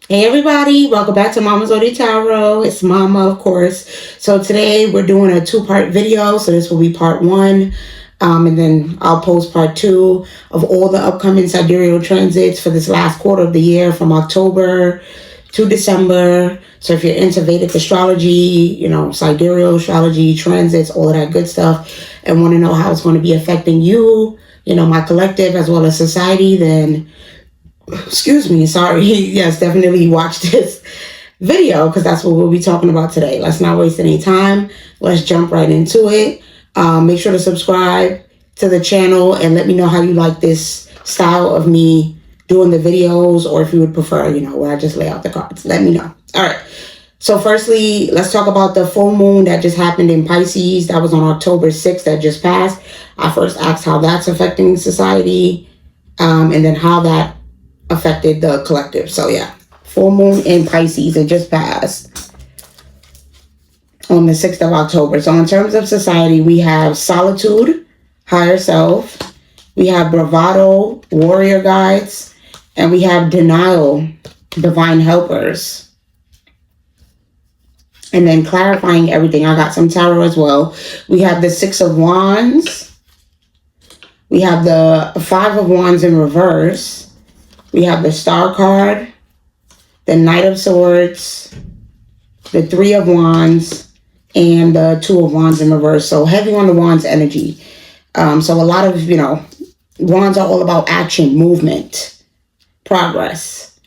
Hey everybody, welcome back to Mama Zoedie Tarot. It's Mama, of course. So today we're doing a two-part video. So this will be part one. And then I'll post part two of all the upcoming sidereal transits for this last quarter of the year from October to December. So if you're into Vedic astrology, sidereal astrology, transits, all of that good stuff, and want to know how it's going to be affecting you, my collective as well as society, then excuse me, sorry. Yes, definitely watch this video because that's what we'll be talking about today. Let's not waste any time. Let's jump right into it. Make sure to subscribe to the channel and let me know how you like this style of me doing the videos, or if you would prefer, where I just lay out the cards. Let me know. All right. So firstly, let's talk about the full moon that just happened in Pisces. That was on October 6th that just passed. I first asked how that's affecting society, and then how that affected the collective. So yeah, full moon in Pisces, it just passed on the 6th of October. So in terms of society, we have solitude, higher self, we have bravado, warrior guides, and we have denial, divine helpers. And then clarifying everything, I got some tarot as well. We have the 6 of Wands, we have the 5 of Wands in reverse, we have the Star card, the Knight of Swords, the 3 of Wands, and the 2 of Wands in reverse. So heavy on the Wands energy. So a lot of, Wands are all about action, movement, progress.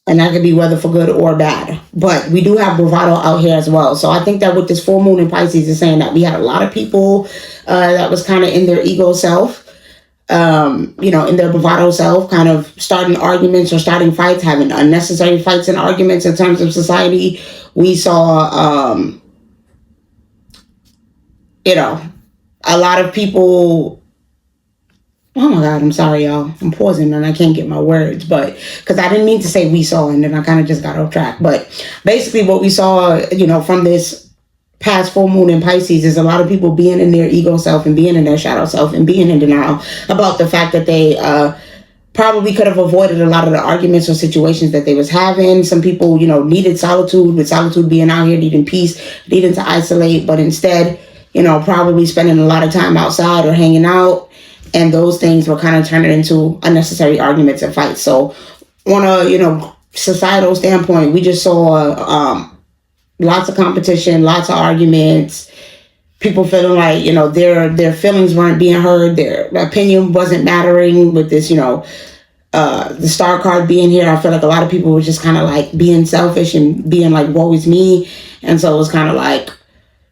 And that could be whether for good or bad. But we do have bravado out here as well. So I think that with this full moon in Pisces is saying that we had a lot of people that was kind of in their ego self. In their bravado self, kind of starting arguments or starting fights, having unnecessary fights and arguments in terms of society. We saw, a lot of people. Oh my God, I'm sorry, y'all. I'm pausing and I can't get my words, but because I didn't mean to say we saw, and then I kind of just got off track. But basically what we saw, from this past full moon in Pisces is a lot of people being in their ego self and being in their shadow self and being in denial about the fact that they probably could have avoided a lot of the arguments or situations that they was having. Some people, needed solitude, with solitude being out here, needing peace, needing to isolate, but instead, probably spending a lot of time outside or hanging out. And those things were kind of turning into unnecessary arguments and fights. So on a, societal standpoint, we just saw lots of competition, lots of arguments, people feeling like, their feelings weren't being heard, their opinion wasn't mattering with this, the Star card being here. I feel like a lot of people were just kind of like being selfish and being like, woe is me. And so it was kind of like,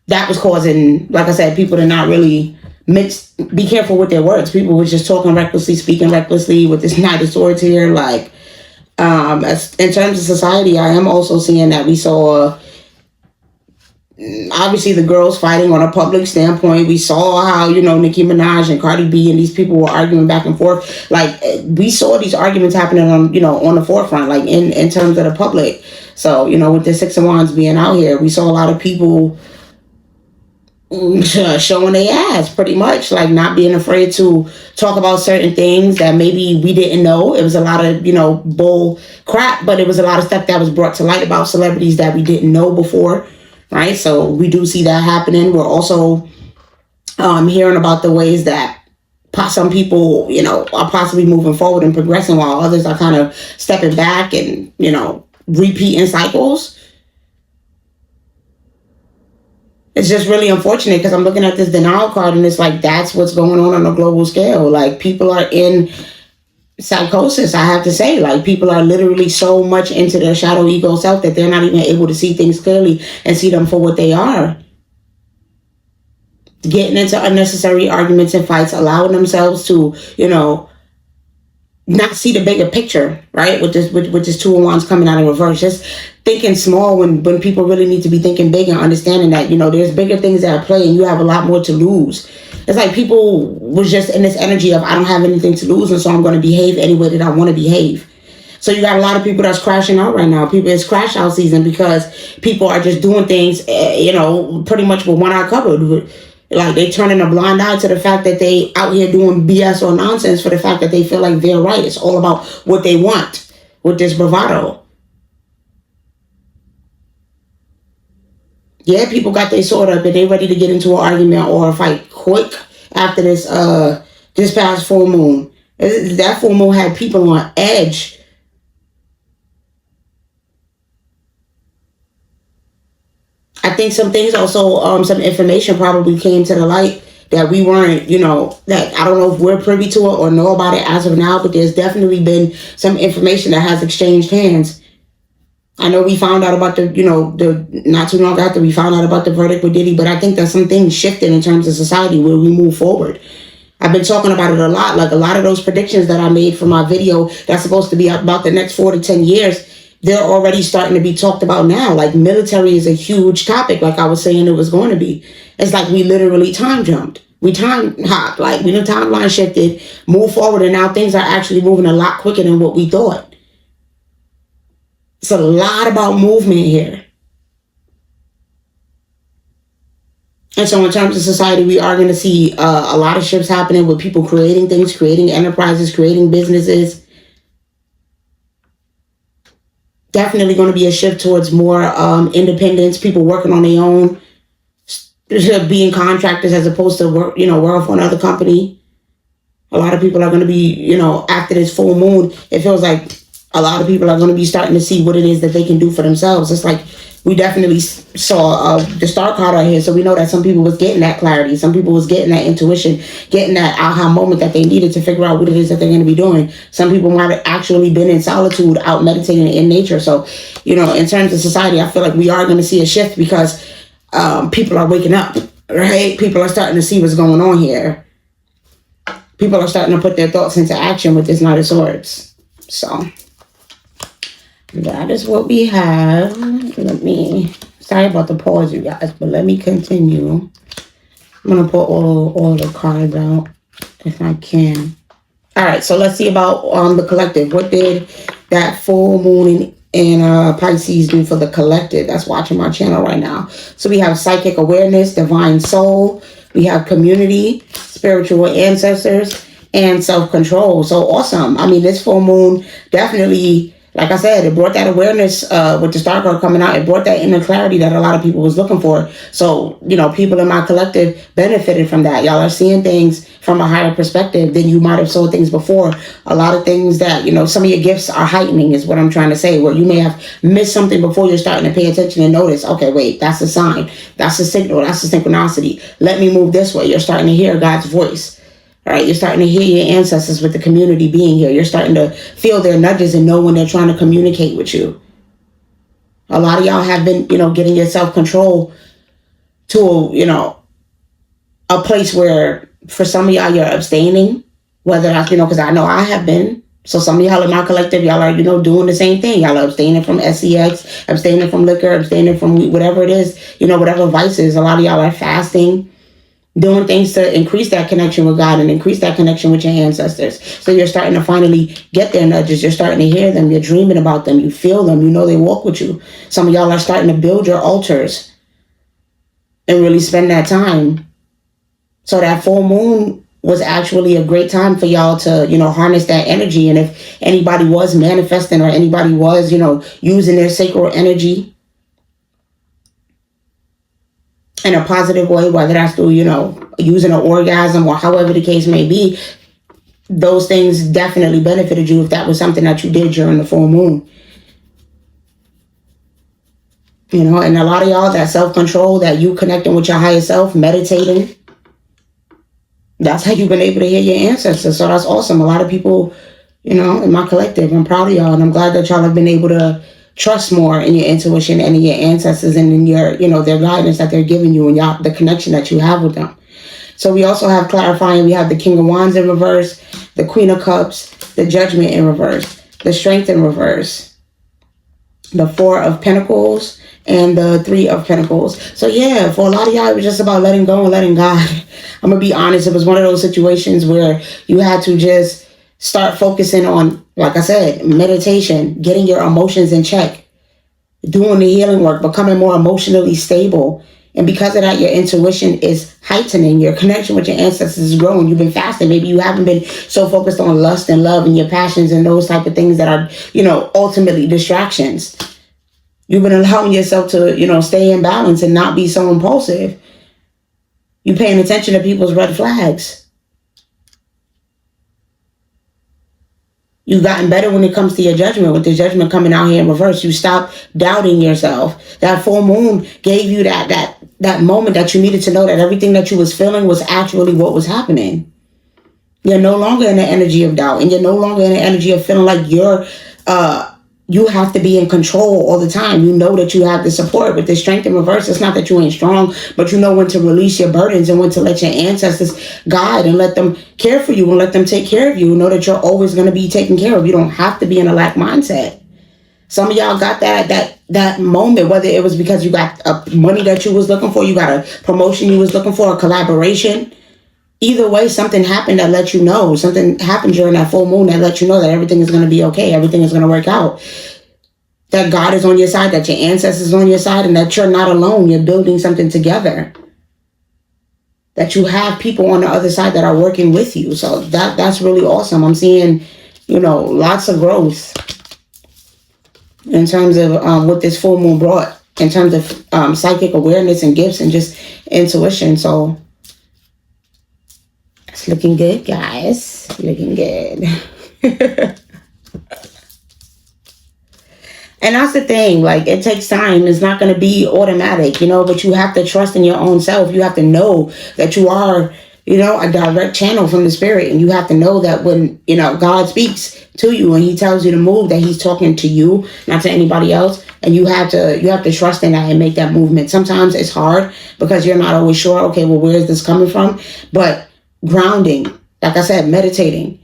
that was causing, like I said, people to not really be careful with their words. People were just talking recklessly, speaking recklessly with this Knight of Swords here. Like, as, in terms of society, I am also seeing that we saw, obviously, the girls fighting on a public standpoint. We saw how, Nicki Minaj and Cardi B and these people were arguing back and forth. Like, we saw these arguments happening on, on the forefront, like in terms of the public. So, with the 6 of Wands being out here, we saw a lot of people showing their ass, pretty much, like not being afraid to talk about certain things that maybe we didn't know. It was a lot of, bull crap, but it was a lot of stuff that was brought to light about celebrities that we didn't know before, right? So we do see that happening. We're also hearing about the ways that some people, are possibly moving forward and progressing while others are kind of stepping back and, repeating cycles. It's just really unfortunate because I'm looking at this denial card and it's like, that's what's going on a global scale. Like, people are in psychosis, I have to say. Like, people are literally so much into their shadow ego self that they're not even able to see things clearly and see them for what they are. Getting into unnecessary arguments and fights, allowing themselves to, not see the bigger picture, right? With this 2 of Wands coming out in reverse, just thinking small when people really need to be thinking big and understanding that, there's bigger things that are playing and you have a lot more to lose. It's like people was just in this energy of, I don't have anything to lose, and so I'm going to behave any way that I want to behave. So you got a lot of people that's crashing out right now. It's crash out season because people are just doing things, pretty much with one eye covered. Like, they turning a blind eye to the fact that they out here doing BS or nonsense for the fact that they feel like they're right. It's all about what they want. with this bravado. Yeah, people got their sword up and they ready to get into an argument or a fight quick after this past full moon. That full moon had people on edge. I think some things also, some information probably came to the light that we weren't, that I don't know if we're privy to it or know about it as of now, but there's definitely been some information that has exchanged hands. I know we found out about not too long after we found out about the verdict with Diddy, but I think that some things shifted in terms of society where we move forward. I've been talking about it a lot, like a lot of those predictions that I made for my video that's supposed to be about the next 4 to 10 years, they're already starting to be talked about now. Like military is a huge topic, like I was saying it was going to be. It's like we literally time jumped. We time hopped, like we the timeline shifted, moved forward, and now things are actually moving a lot quicker than what we thought. It's a lot about movement here. And so in terms of society, we are going to see a lot of shifts happening with people creating things, creating enterprises, creating businesses. Definitely going to be a shift towards more independence, people working on their own, being contractors as opposed to work for another company. A lot of people are going to be, after this full moon, it feels like a lot of people are going to be starting to see what it is that they can do for themselves. It's like we definitely saw the star card out here, so we know that some people was getting that clarity. Some people was getting that intuition, getting that aha moment that they needed to figure out what it is that they're going to be doing. Some people might have actually been in solitude, out meditating in nature. So, in terms of society, I feel like we are going to see a shift because people are waking up, right? People are starting to see what's going on here. People are starting to put their thoughts into action with this Knight of Swords. So that is what we have. Sorry about the pause, you guys, but let me continue. I'm going to put all the cards out if I can. All right, so let's see about the collective. What did that full moon in Pisces do for the collective that's watching my channel right now? So we have psychic awareness, divine soul. We have community, spiritual ancestors, and self-control. So awesome. I mean, this full moon definitely, like I said, it brought that awareness with the star card coming out. It brought that inner clarity that a lot of people was looking for. So, people in my collective benefited from that. Y'all are seeing things from a higher perspective than you might have saw things before. A lot of things that, some of your gifts are heightening is what I'm trying to say, where you may have missed something before you're starting to pay attention and notice, okay, wait, that's a sign. That's a signal. That's a synchronicity. Let me move this way. You're starting to hear God's voice. All right, you're starting to hear your ancestors with the community being here. You're starting to feel their nudges and know when they're trying to communicate with you. A lot of y'all have been, getting your self-control to, a place where for some of y'all you're abstaining, whether that's, because I know I have been. So some of y'all in my collective, y'all are, doing the same thing. Y'all are abstaining from sex, abstaining from liquor, abstaining from whatever it is, whatever vices. A lot of y'all are fasting, doing things to increase that connection with God and increase that connection with your ancestors. So you're starting to finally get their nudges. You're starting to hear them. You're dreaming about them. You feel them. They walk with you. Some of y'all are starting to build your altars and really spend that time. So that full moon was actually a great time for y'all to, harness that energy. And if anybody was manifesting or anybody was, using their sacred energy in a positive way, whether that's through, using an orgasm or however the case may be, those things definitely benefited you if that was something that you did during the full moon. And a lot of y'all, that self-control, that you connecting with your higher self, meditating, that's how you've been able to hear your ancestors. So that's awesome. A lot of people, in my collective, I'm proud of y'all, and I'm glad that y'all have been able to trust more in your intuition and in your ancestors and in your, their guidance that they're giving you and y'all, the connection that you have with them. So we also have clarifying. We have the King of Wands in reverse, the Queen of Cups, the Judgment in reverse, the Strength in reverse, the Four of Pentacles, and the Three of Pentacles. So yeah, for a lot of y'all, it was just about letting go and letting God. I'm going to be honest. It was one of those situations where you had to just start focusing on, like I said, meditation, getting your emotions in check, doing the healing work, becoming more emotionally stable, And because of that, your intuition is heightening. Your connection with your ancestors is growing. You've been fasting. Maybe you haven't been so focused on lust and love and your passions and those type of things that are, ultimately distractions. You've been allowing yourself to, stay in balance and not be so impulsive. You paying attention to people's red flags. You've gotten better when it comes to your judgment. With the judgment coming out here in reverse, you stop doubting yourself. That full moon gave you that moment that you needed to know that everything that you was feeling was actually what was happening. You're no longer in the energy of doubt, and you're no longer in the energy of feeling like you have to be in control all the time. You know that you have the support. With the strength in reverse, it's not that you ain't strong, but you know when to release your burdens and when to let your ancestors guide and let them care for you and let them take care of you. You know that you're always going to be taken care of. You don't have to be in a lack mindset. Some of y'all got that moment, whether it was because you got money that you was looking for, you got a promotion you was looking for, a collaboration. Either way, something happened that let you know. Something happened during that full moon that let you know that everything is going to be okay. Everything is going to work out. That God is on your side, that your ancestors are on your side, and that you're not alone. You're building something together. That you have people on the other side that are working with you. So that's really awesome. I'm seeing, lots of growth in terms of what this full moon brought, in terms of psychic awareness and gifts and just intuition. So it's looking good, guys. Looking good. And that's the thing. Like, it takes time. It's not going to be automatic, but you have to trust in your own self. You have to know that you are, a direct channel from the spirit. And you have to know that when, God speaks to you and he tells you to move, that he's talking to you, not to anybody else. And you have to trust in that and make that movement. Sometimes it's hard because you're not always sure, okay, well, where is this coming from? But grounding, like I said, meditating,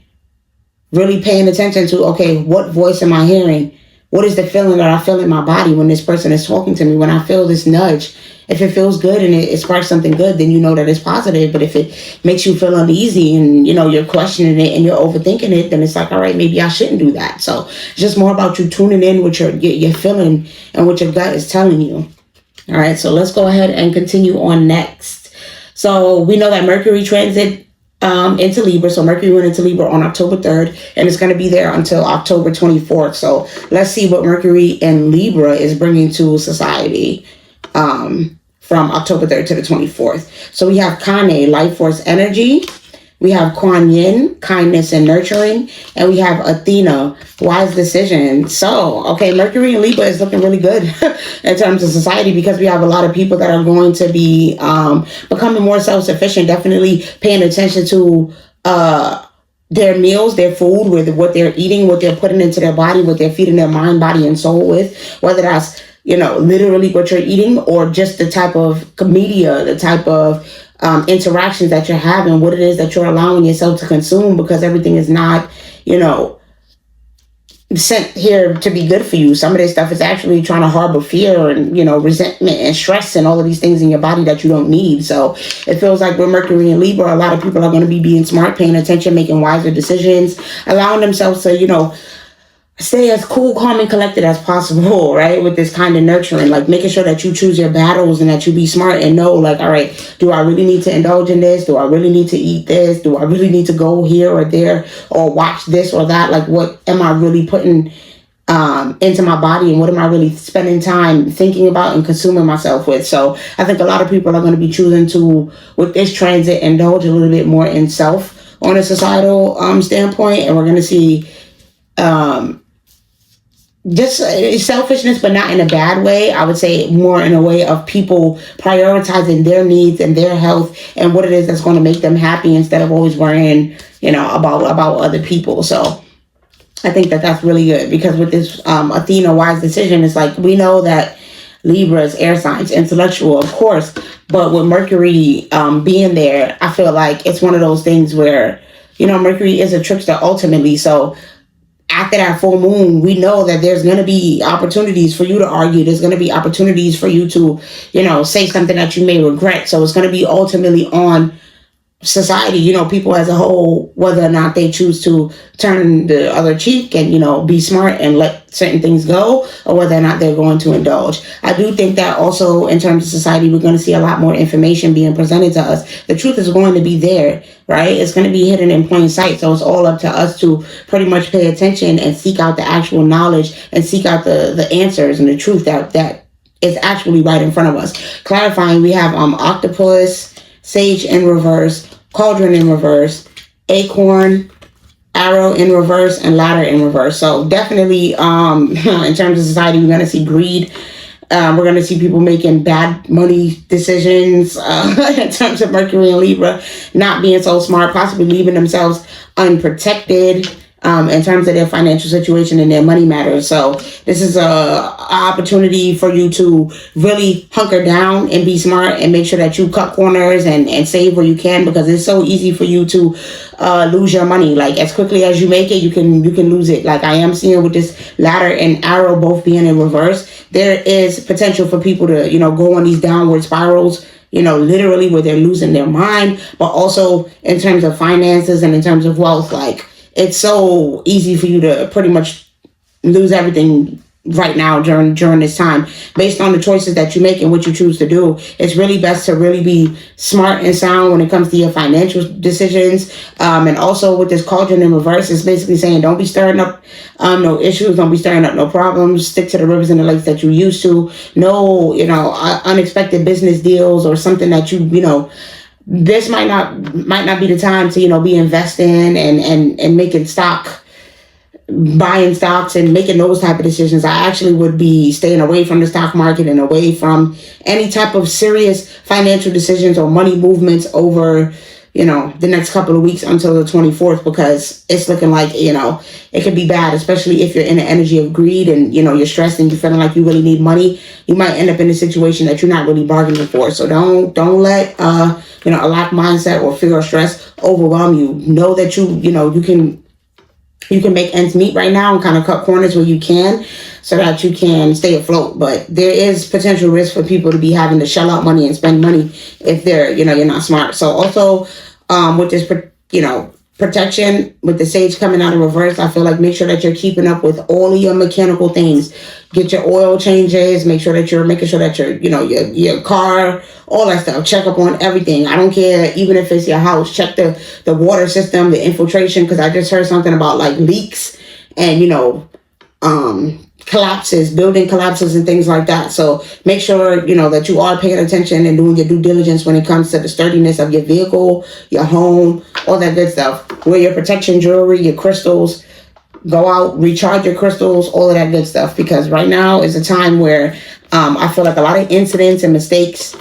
really paying attention to, okay, what voice am I hearing? What is the feeling that I feel in my body when this person is talking to me? When I feel this nudge, if it feels good and it sparks something good, then you know that it's positive. But if it makes you feel uneasy and, you're questioning it and you're overthinking it, then it's like, all right, maybe I shouldn't do that. So it's just more about you tuning in with your feeling and what your gut is telling you. All right, so let's go ahead and continue on next. So we know that Mercury transit into Libra. So Mercury went into Libra on October 3rd, and it's going to be there until October 24th. So let's see what Mercury in Libra is bringing to society from October 3rd to the 24th. So we have Kane, life force energy. We have Kuan Yin, kindness and nurturing. And we have Athena, wise decision. So, okay, Mercury in Libra is looking really good in terms of society, because we have a lot of people that are going to be becoming more self-sufficient, definitely paying attention to their meals, their food, with what they're eating, what they're putting into their body, what they're feeding their mind, body, and soul with, whether that's, literally what you're eating or just the type of media, the type of interactions that you're having, what it is that you're allowing yourself to consume, because everything is not, sent here to be good for you. Some of this stuff is actually trying to harbor fear and, resentment and stress and all of these things in your body that you don't need. So it feels like with Mercury and Libra, a lot of people are going to be being smart, paying attention, making wiser decisions, allowing themselves to, stay as cool, calm, and collected as possible, right? With this kind of nurturing, like making sure that you choose your battles and that you be smart and know, like, all right, do I really need to indulge in this? Do I really need to eat this? Do I really need to go here or there or watch this or that? Like, what am I really putting into my body, and what am I really spending time thinking about and consuming myself with? So I think a lot of people are going to be choosing to, with this transit, indulge a little bit more in self on a societal standpoint, and we're going to see just selfishness, but not in a bad way. I would say more in a way of people prioritizing their needs and their health and what it is that's going to make them happy, instead of always worrying, about other people. So I think that that's really good, because with this Athena wise decision, it's like, we know that Libra is air signs, intellectual, of course, but with Mercury being there, I feel like it's one of those things where, Mercury is a trickster ultimately. So after that full moon, we know that there's going to be opportunities for you to argue. There's going to be opportunities for you to, say something that you may regret. So it's going to be ultimately on society, people as a whole, whether or not they choose to turn the other cheek and, be smart and let certain things go, or whether or not they're going to indulge. I do think that also in terms of society, we're going to see a lot more information being presented to us. The truth is going to be there, right? It's going to be hidden in plain sight. So it's all up to us to pretty much pay attention and seek out the actual knowledge and seek out the answers and the truth that is actually right in front of us. Clarifying, we have octopus, sage in reverse, cauldron in reverse, acorn, arrow in reverse, and ladder in reverse. So definitely in terms of society, we're going to see greed. We're going to see people making bad money decisions in terms of Mercury and Libra, not being so smart, possibly leaving themselves unprotected in terms of their financial situation and their money matters. So this is a opportunity for you to really hunker down and be smart and make sure that you cut corners and save where you can, because it's so easy for you to lose your money. Like as quickly as you make it, you can lose it. Like I am seeing with this ladder and arrow both being in reverse, there is potential for people to, go on these downward spirals, literally where they're losing their mind, but also in terms of finances and in terms of wealth. Like it's so easy for you to pretty much lose everything right now during this time based on the choices that you make and what you choose to do. It's really best to really be smart and sound when it comes to your financial decisions. And also with this cauldron in reverse, it's basically saying don't be stirring up no issues, don't be stirring up no problems, stick to the rivers and the lakes that you used to. No, unexpected business deals or something that this might not be the time to, be investing and making buying stocks and making those type of decisions. I actually would be staying away from the stock market and away from any type of serious financial decisions or money movements over, the next couple of weeks until the 24th, because it's looking like, it could be bad, especially if you're in the energy of greed and, you're stressed and you're feeling like you really need money. You might end up in a situation that you're not really bargaining for. So don't let, a lack mindset or fear or stress overwhelm you. Know that you can make ends meet right now and kind of cut corners where you can so that you can stay afloat. But there is potential risk for people to be having to shell out money and spend money if they're, you're not smart. So also with this, protection with the sage coming out in reverse, I feel like make sure that you're keeping up with all of your mechanical things. Get your oil changes, make sure that you're making sure that your car, all that stuff, check up on everything. I don't care, even if it's your house, check the water system, the infiltration, because I just heard something about like leaks and, collapses, building collapses and things like that. So make sure, that you are paying attention and doing your due diligence when it comes to the sturdiness of your vehicle, your home, all that good stuff. Wear your protection jewelry, your crystals, go out, recharge your crystals, all of that good stuff, because right now is a time where I feel like a lot of incidents and mistakes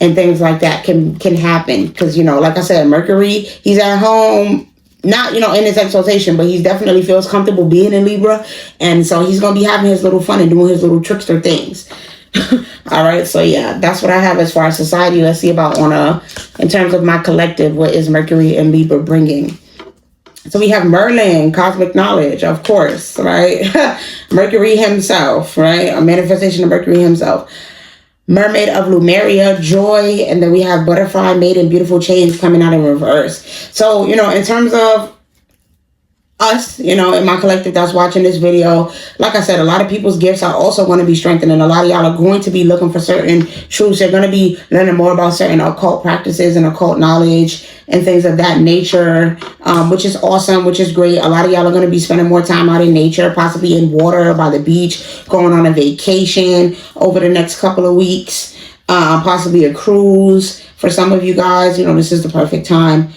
and things like that can happen. Because, like I said, Mercury, he's at home, not, in his exaltation, but he definitely feels comfortable being in Libra. And so he's going to be having his little fun and doing his little trickster things. All right. So, yeah, that's what I have as far as society. Let's see about in terms of my collective, what is Mercury and Libra bringing? So we have Merlin, cosmic knowledge, of course, right? Mercury himself, right? A manifestation of Mercury himself. Mermaid of Lumeria, joy, and then we have butterfly, maiden, beautiful change coming out in reverse. So, in terms of us, in my collective that's watching this video, like I said, a lot of people's gifts are also going to be strengthened, and a lot of y'all are going to be looking for certain truths. They're going to be learning more about certain occult practices and occult knowledge and things of that nature, which is awesome, which is great. A lot of y'all are going to be spending more time out in nature, possibly in water, by the beach, going on a vacation over the next couple of weeks, possibly a cruise. For some of you guys, this is the perfect time.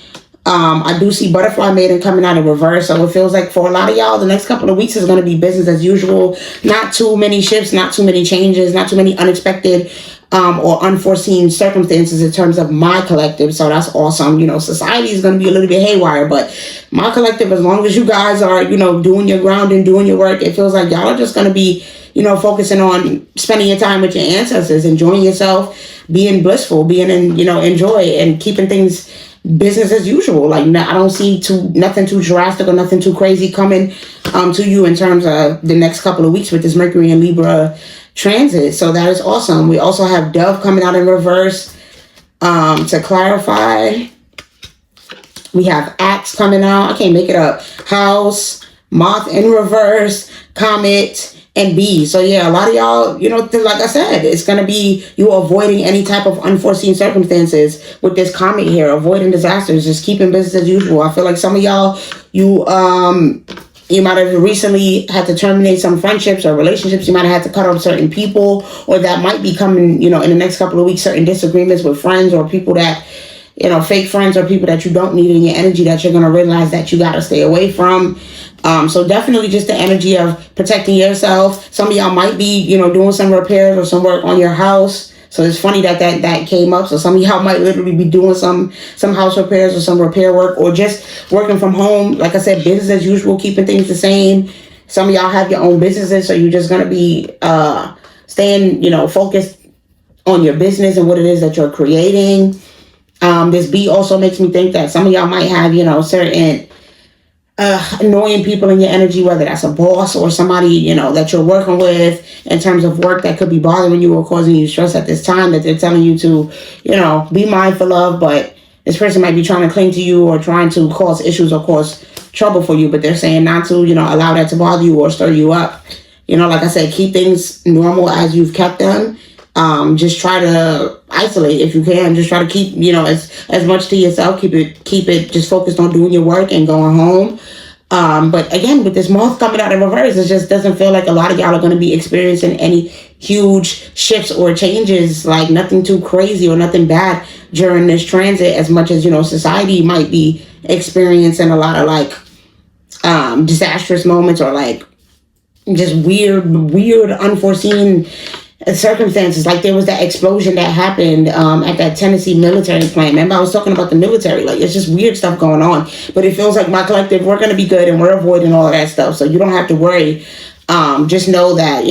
I do see butterfly maiden coming out in reverse. So it feels like for a lot of y'all, the next couple of weeks is going to be business as usual. Not too many shifts, not too many changes, not too many unexpected or unforeseen circumstances in terms of my collective. So that's awesome. Society is going to be a little bit haywire, but my collective, as long as you guys are, doing your grounding, doing your work, it feels like y'all are just going to be, focusing on spending your time with your ancestors, enjoying yourself, being blissful, being in, enjoy and keeping things business as usual. Like, I don't see nothing too drastic or nothing too crazy coming to you in terms of the next couple of weeks with this Mercury and Libra transit. So that is awesome. We also have Dove coming out in reverse. To clarify, We have Axe coming out. I can't make it up. House, Moth in reverse, Comet, and B. So yeah, a lot of y'all, like I said, it's going to be you avoiding any type of unforeseen circumstances with this comet here, avoiding disasters, just keeping business as usual. I feel like some of y'all, you might have recently had to terminate some friendships or relationships. You might have had to cut off certain people, or that might be coming, in the next couple of weeks, certain disagreements with friends or people that, fake friends or people that you don't need in your energy that you're going to realize that you got to stay away from. So definitely just the energy of protecting yourself. Some of y'all might be, doing some repairs or some work on your house. So it's funny that came up. So some of y'all might literally be doing some house repairs or some repair work, or just working from home. Like I said, business as usual, keeping things the same. Some of y'all have your own businesses, so you're just going to be staying, focused on your business and what it is that you're creating. This B also makes me think that some of y'all might have, certain annoying people in your energy, whether that's a boss or somebody, that you're working with in terms of work that could be bothering you or causing you stress at this time, that they're telling you to, be mindful of. But this person might be trying to cling to you or trying to cause issues or cause trouble for you, but they're saying not to, allow that to bother you or stir you up. Like I said, keep things normal as you've kept them. Just try to isolate if you can. Just try to keep, as much to yourself. Keep it just focused on doing your work and going home. But again, with this month coming out in reverse, it just doesn't feel like a lot of y'all are going to be experiencing any huge shifts or changes, like nothing too crazy or nothing bad during this transit, as much as, society might be experiencing a lot of like disastrous moments or like just weird, unforeseen circumstances. Like there was that explosion that happened at that Tennessee military plant. Remember, I was talking about the military. Like it's just weird stuff going on. But it feels like my collective, we're going to be good and we're avoiding all of that stuff. So you don't have to worry. Just know that,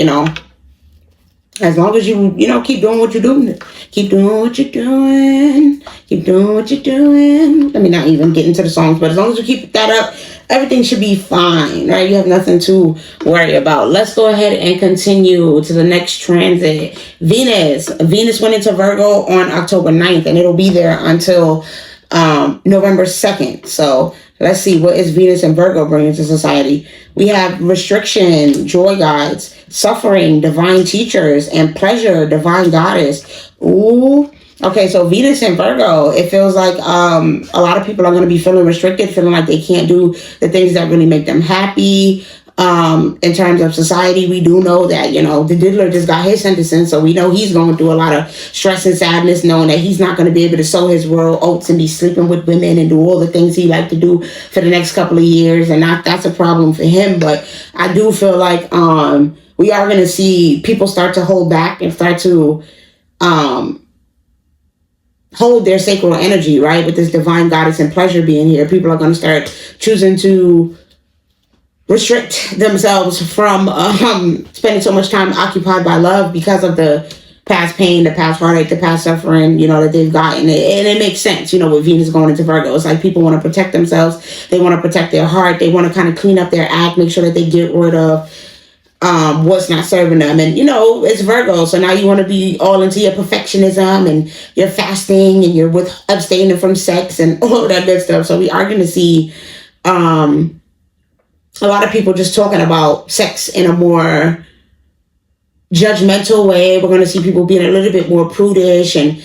as long as you, keep doing what you're doing. Keep doing what you're doing. Keep doing what you're doing. Let me not even get into the songs, but as long as you keep that up, everything should be fine, right? You have nothing to worry about. Let's go ahead and continue to the next transit. Venus went into Virgo on October 9th, and it'll be there until November 2nd. So let's see, what is Venus and Virgo bringing to society? We have restriction, joy guides, suffering, divine teachers, and pleasure, divine goddess. Ooh. Okay, so Venus and Virgo, it feels like a lot of people are going to be feeling restricted, feeling like they can't do the things that really make them happy. In terms of society, we do know that, the diddler just got his sentence, so we know he's going through a lot of stress and sadness, knowing that he's not going to be able to sow his royal oats and be sleeping with women and do all the things he like to do for the next couple of years, and that's a problem for him. But I do feel like we are going to see people start to hold back and start to hold their sacral energy, right? With this divine goddess and pleasure being here, people are going to start choosing to restrict themselves from spending so much time occupied by love because of the past pain, the past heartache, the past suffering, that they've gotten. And it makes sense, with Venus going into Virgo. It's like people want to protect themselves. They want to protect their heart. They want to kind of clean up their act, make sure that they get rid of what's not serving them. And it's Virgo, so now you want to be all into your perfectionism and your fasting and you're with abstaining from sex and all of that good stuff. So we are going to see a lot of people just talking about sex in a more judgmental way. We're going to see people being a little bit more prudish and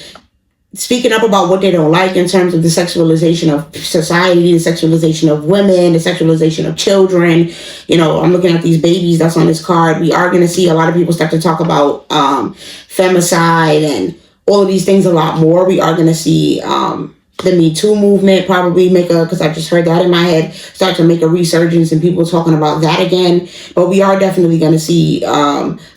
speaking up about what they don't like in terms of the sexualization of society, the sexualization of women, the sexualization of children. I'm looking at these babies that's on this card. We are going to see a lot of people start to talk about femicide and all of these things a lot more. We are going to see the Me Too movement probably because I just heard that in my head, start to make a resurgence and people talking about that again. But we are definitely going to see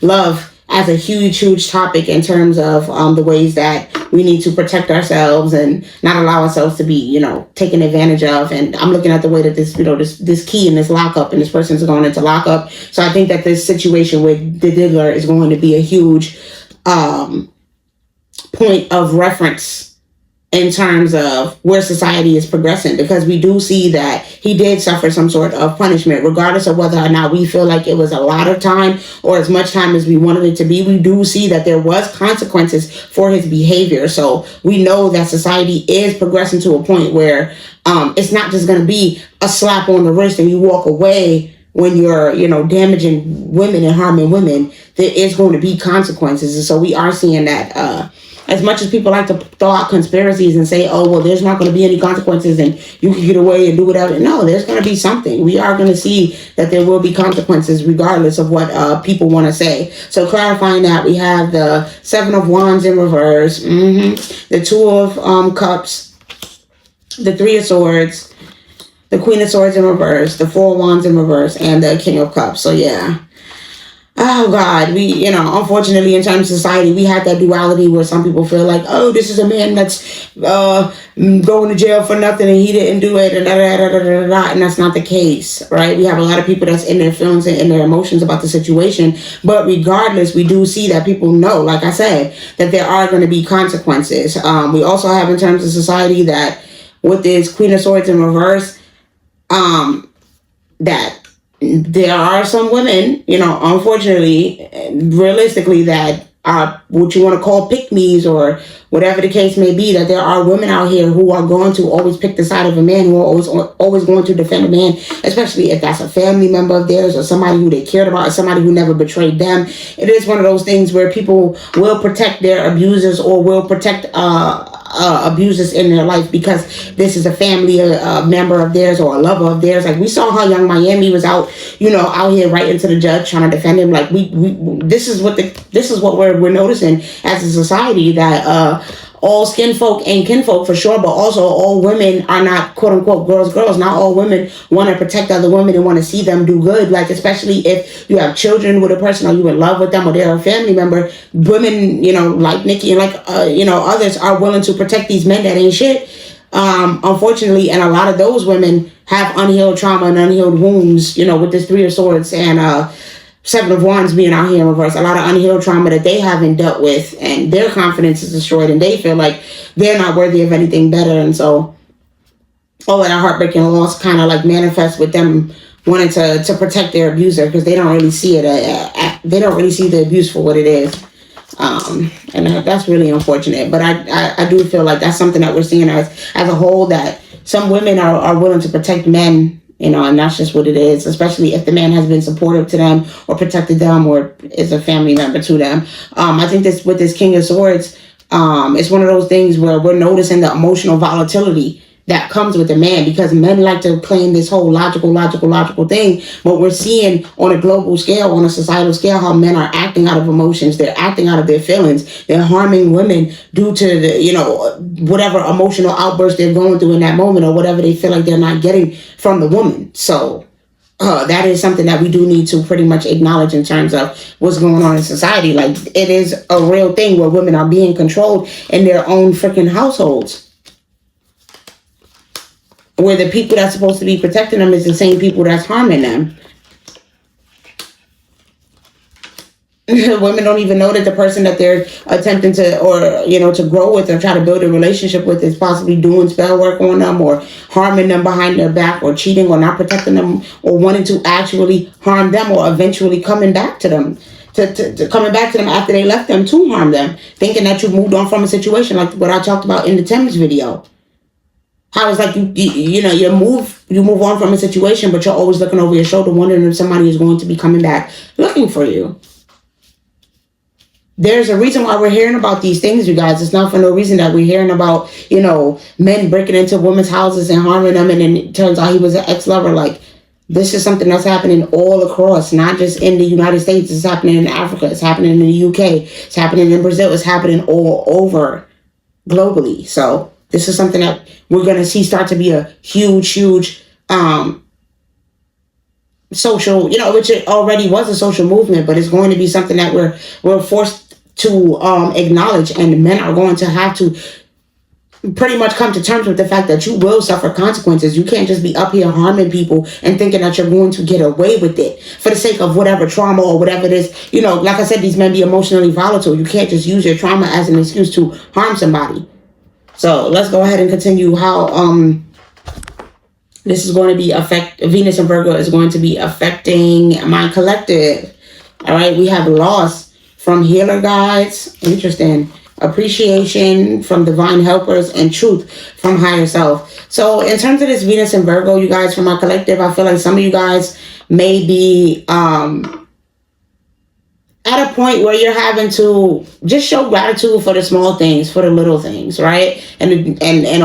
love as a huge topic in terms of the ways that we need to protect ourselves and not allow ourselves to be, taken advantage of. And I'm looking at the way that this, this key and this lockup and this person's going into lockup. So I think that this situation with the diddler is going to be a huge point of reference in terms of where society is progressing, because we do see that he did suffer some sort of punishment, regardless of whether or not we feel like it was a lot of time or as much time as we wanted it to be. We do see that there was consequences for his behavior. So we know that society is progressing to a point where it's not just going to be a slap on the wrist and you walk away when you're, damaging women and harming women. There is going to be consequences. And so we are seeing that as much as people like to throw out conspiracies and say, oh, well, there's not going to be any consequences and you can get away and do whatever. No, there's going to be something. We are going to see that there will be consequences regardless of what people want to say. So clarifying that, we have the Seven of Wands in reverse, the Two of Cups, the Three of Swords, the Queen of Swords in reverse, the Four of Wands in reverse, and the King of Cups. So yeah. Oh God, we, unfortunately in terms of society, we have that duality where some people feel like, oh, this is a man that's going to jail for nothing and he didn't do it, and and that's not the case, right? We have a lot of people that's in their feelings and in their emotions about the situation, but regardless, we do see that people know, like I said, that there are going to be consequences. We also have in terms of society that with this Queen of Swords in reverse, that there are some women, unfortunately, realistically, that are what you want to call pick-me's or whatever the case may be, that there are women out here who are going to always pick the side of a man, who are always going to defend a man, especially if that's a family member of theirs or somebody who they cared about or somebody who never betrayed them. It is one of those things where people will protect their abusers or will protect abusers in their life because this is a family member of theirs or a lover of theirs. Like we saw how Young Miami was out here writing to the judge trying to defend him. Like this is what we're noticing as a society, that all skin folk ain't kinfolk for sure, but also all women are not quote unquote girls. Not all women want to protect other women and want to see them do good. Like especially if you have children with a person or you in love with them or they're a family member, women, like Nikki and like others are willing to protect these men that ain't shit. Unfortunately, and a lot of those women have unhealed trauma and unhealed wounds, with this Three of Swords and Seven of Wands being out here in reverse, a lot of unhealed trauma that they haven't dealt with, and their confidence is destroyed, and they feel like they're not worthy of anything better. And so all of that heartbreaking loss kind of like manifests with them wanting to protect their abuser because they don't really see it. They don't really see the abuse for what it is. And that's really unfortunate. But I do feel like that's something that we're seeing as a whole, that some women are willing to protect men, and that's just what it is, especially if the man has been supportive to them or protected them or is a family member to them. I think this with this King of Swords, it's one of those things where we're noticing the emotional volatility that comes with a man, because men like to claim this whole logical thing, but we're seeing on a global scale, on a societal scale, how men are acting out of emotions. They're acting out of their feelings. They're harming women due to the, whatever emotional outburst they're going through in that moment, or whatever they feel like they're not getting from the woman. So that is something that we do need to pretty much acknowledge in terms of what's going on in society. Like, it is a real thing where women are being controlled in their own freaking households, where the people that's supposed to be protecting them is the same people that's harming them. Women don't even know that the person that they're attempting to, or to grow with or try to build a relationship with, is possibly doing spell work on them or harming them behind their back, or cheating, or not protecting them, or wanting to actually harm them, or eventually coming back to them. To coming back to them after they left them to harm them, thinking that you moved on from a situation, like what I talked about in the Thames video. How it's like you move on from a situation, but you're always looking over your shoulder, wondering if somebody is going to be coming back looking for you. There's a reason why we're hearing about these things, you guys. It's not for no reason that we're hearing about, men breaking into women's houses and harming them, and then it turns out he was an ex-lover. Like, this is something that's happening all across, not just in the United States. It's happening in Africa. It's happening in the UK. It's happening in Brazil. It's happening all over globally. So this is something that we're going to see start to be a huge social, which it already was a social movement, but it's going to be something that we're forced to acknowledge, and men are going to have to pretty much come to terms with the fact that you will suffer consequences. You can't just be up here harming people and thinking that you're going to get away with it for the sake of whatever trauma or whatever it is. Like I said, these men be emotionally volatile. You can't just use your trauma as an excuse to harm somebody. So let's go ahead and continue how this is going to be Venus and Virgo is going to be affecting my collective. All right, we have loss from healer guides. Interesting. Appreciation from divine helpers and truth from higher self. So in terms of this Venus and Virgo, you guys, from my collective, I feel like some of you guys may be at a point where you're having to just show gratitude for the small things, for the little things, right? And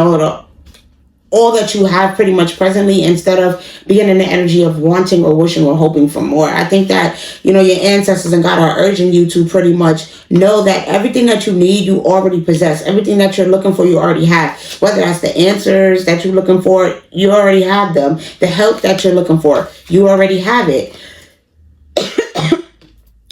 all that you have pretty much presently, instead of being in the energy of wanting or wishing or hoping for more. I think that, you know, your ancestors and God are urging you to pretty much know that everything that you need, you already possess. Everything that you're looking for, you already have. Whether that's the answers that you're looking for, you already have them. The help that you're looking for, you already have it.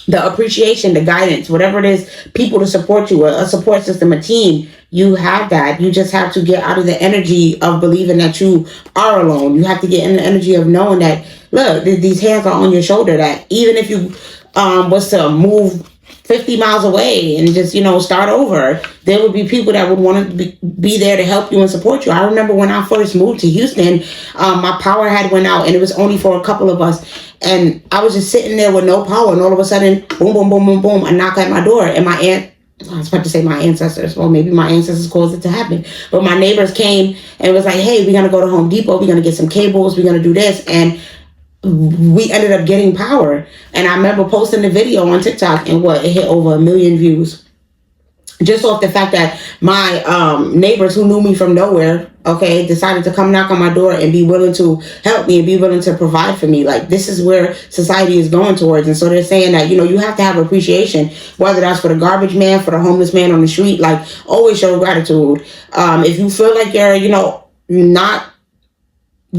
The appreciation, the guidance, whatever it is, people to support you, a support system, a team, you have that. You just have to get out of the energy of believing that you are alone. You have to get in the energy of knowing that, look, these hands are on your shoulder, that even if you was to move 50 miles away and just, you know, start over, there would be people that would want to be there to help you and support you. I remember when I first moved to Houston, my power had went out and it was only for a couple of us. And I was just sitting there with no power, and all of a sudden, boom, boom, boom, boom, boom, a knock at my door. And I was about to say my ancestors. Well, maybe my ancestors caused it to happen. But my neighbors came and was like, hey, we're going to go to Home Depot. We're going to get some cables. We're going to do this. And we ended up getting power. And I remember posting the video on TikTok, and it hit over 1 million views. Just off the fact that my neighbors who knew me from nowhere, okay, decided to come knock on my door and be willing to help me and be willing to provide for me. Like, this is where society is going towards. And so they're saying that, you know, you have to have appreciation, whether that's for the garbage man, for the homeless man on the street. Like, always show gratitude. If you feel like you're, you know, not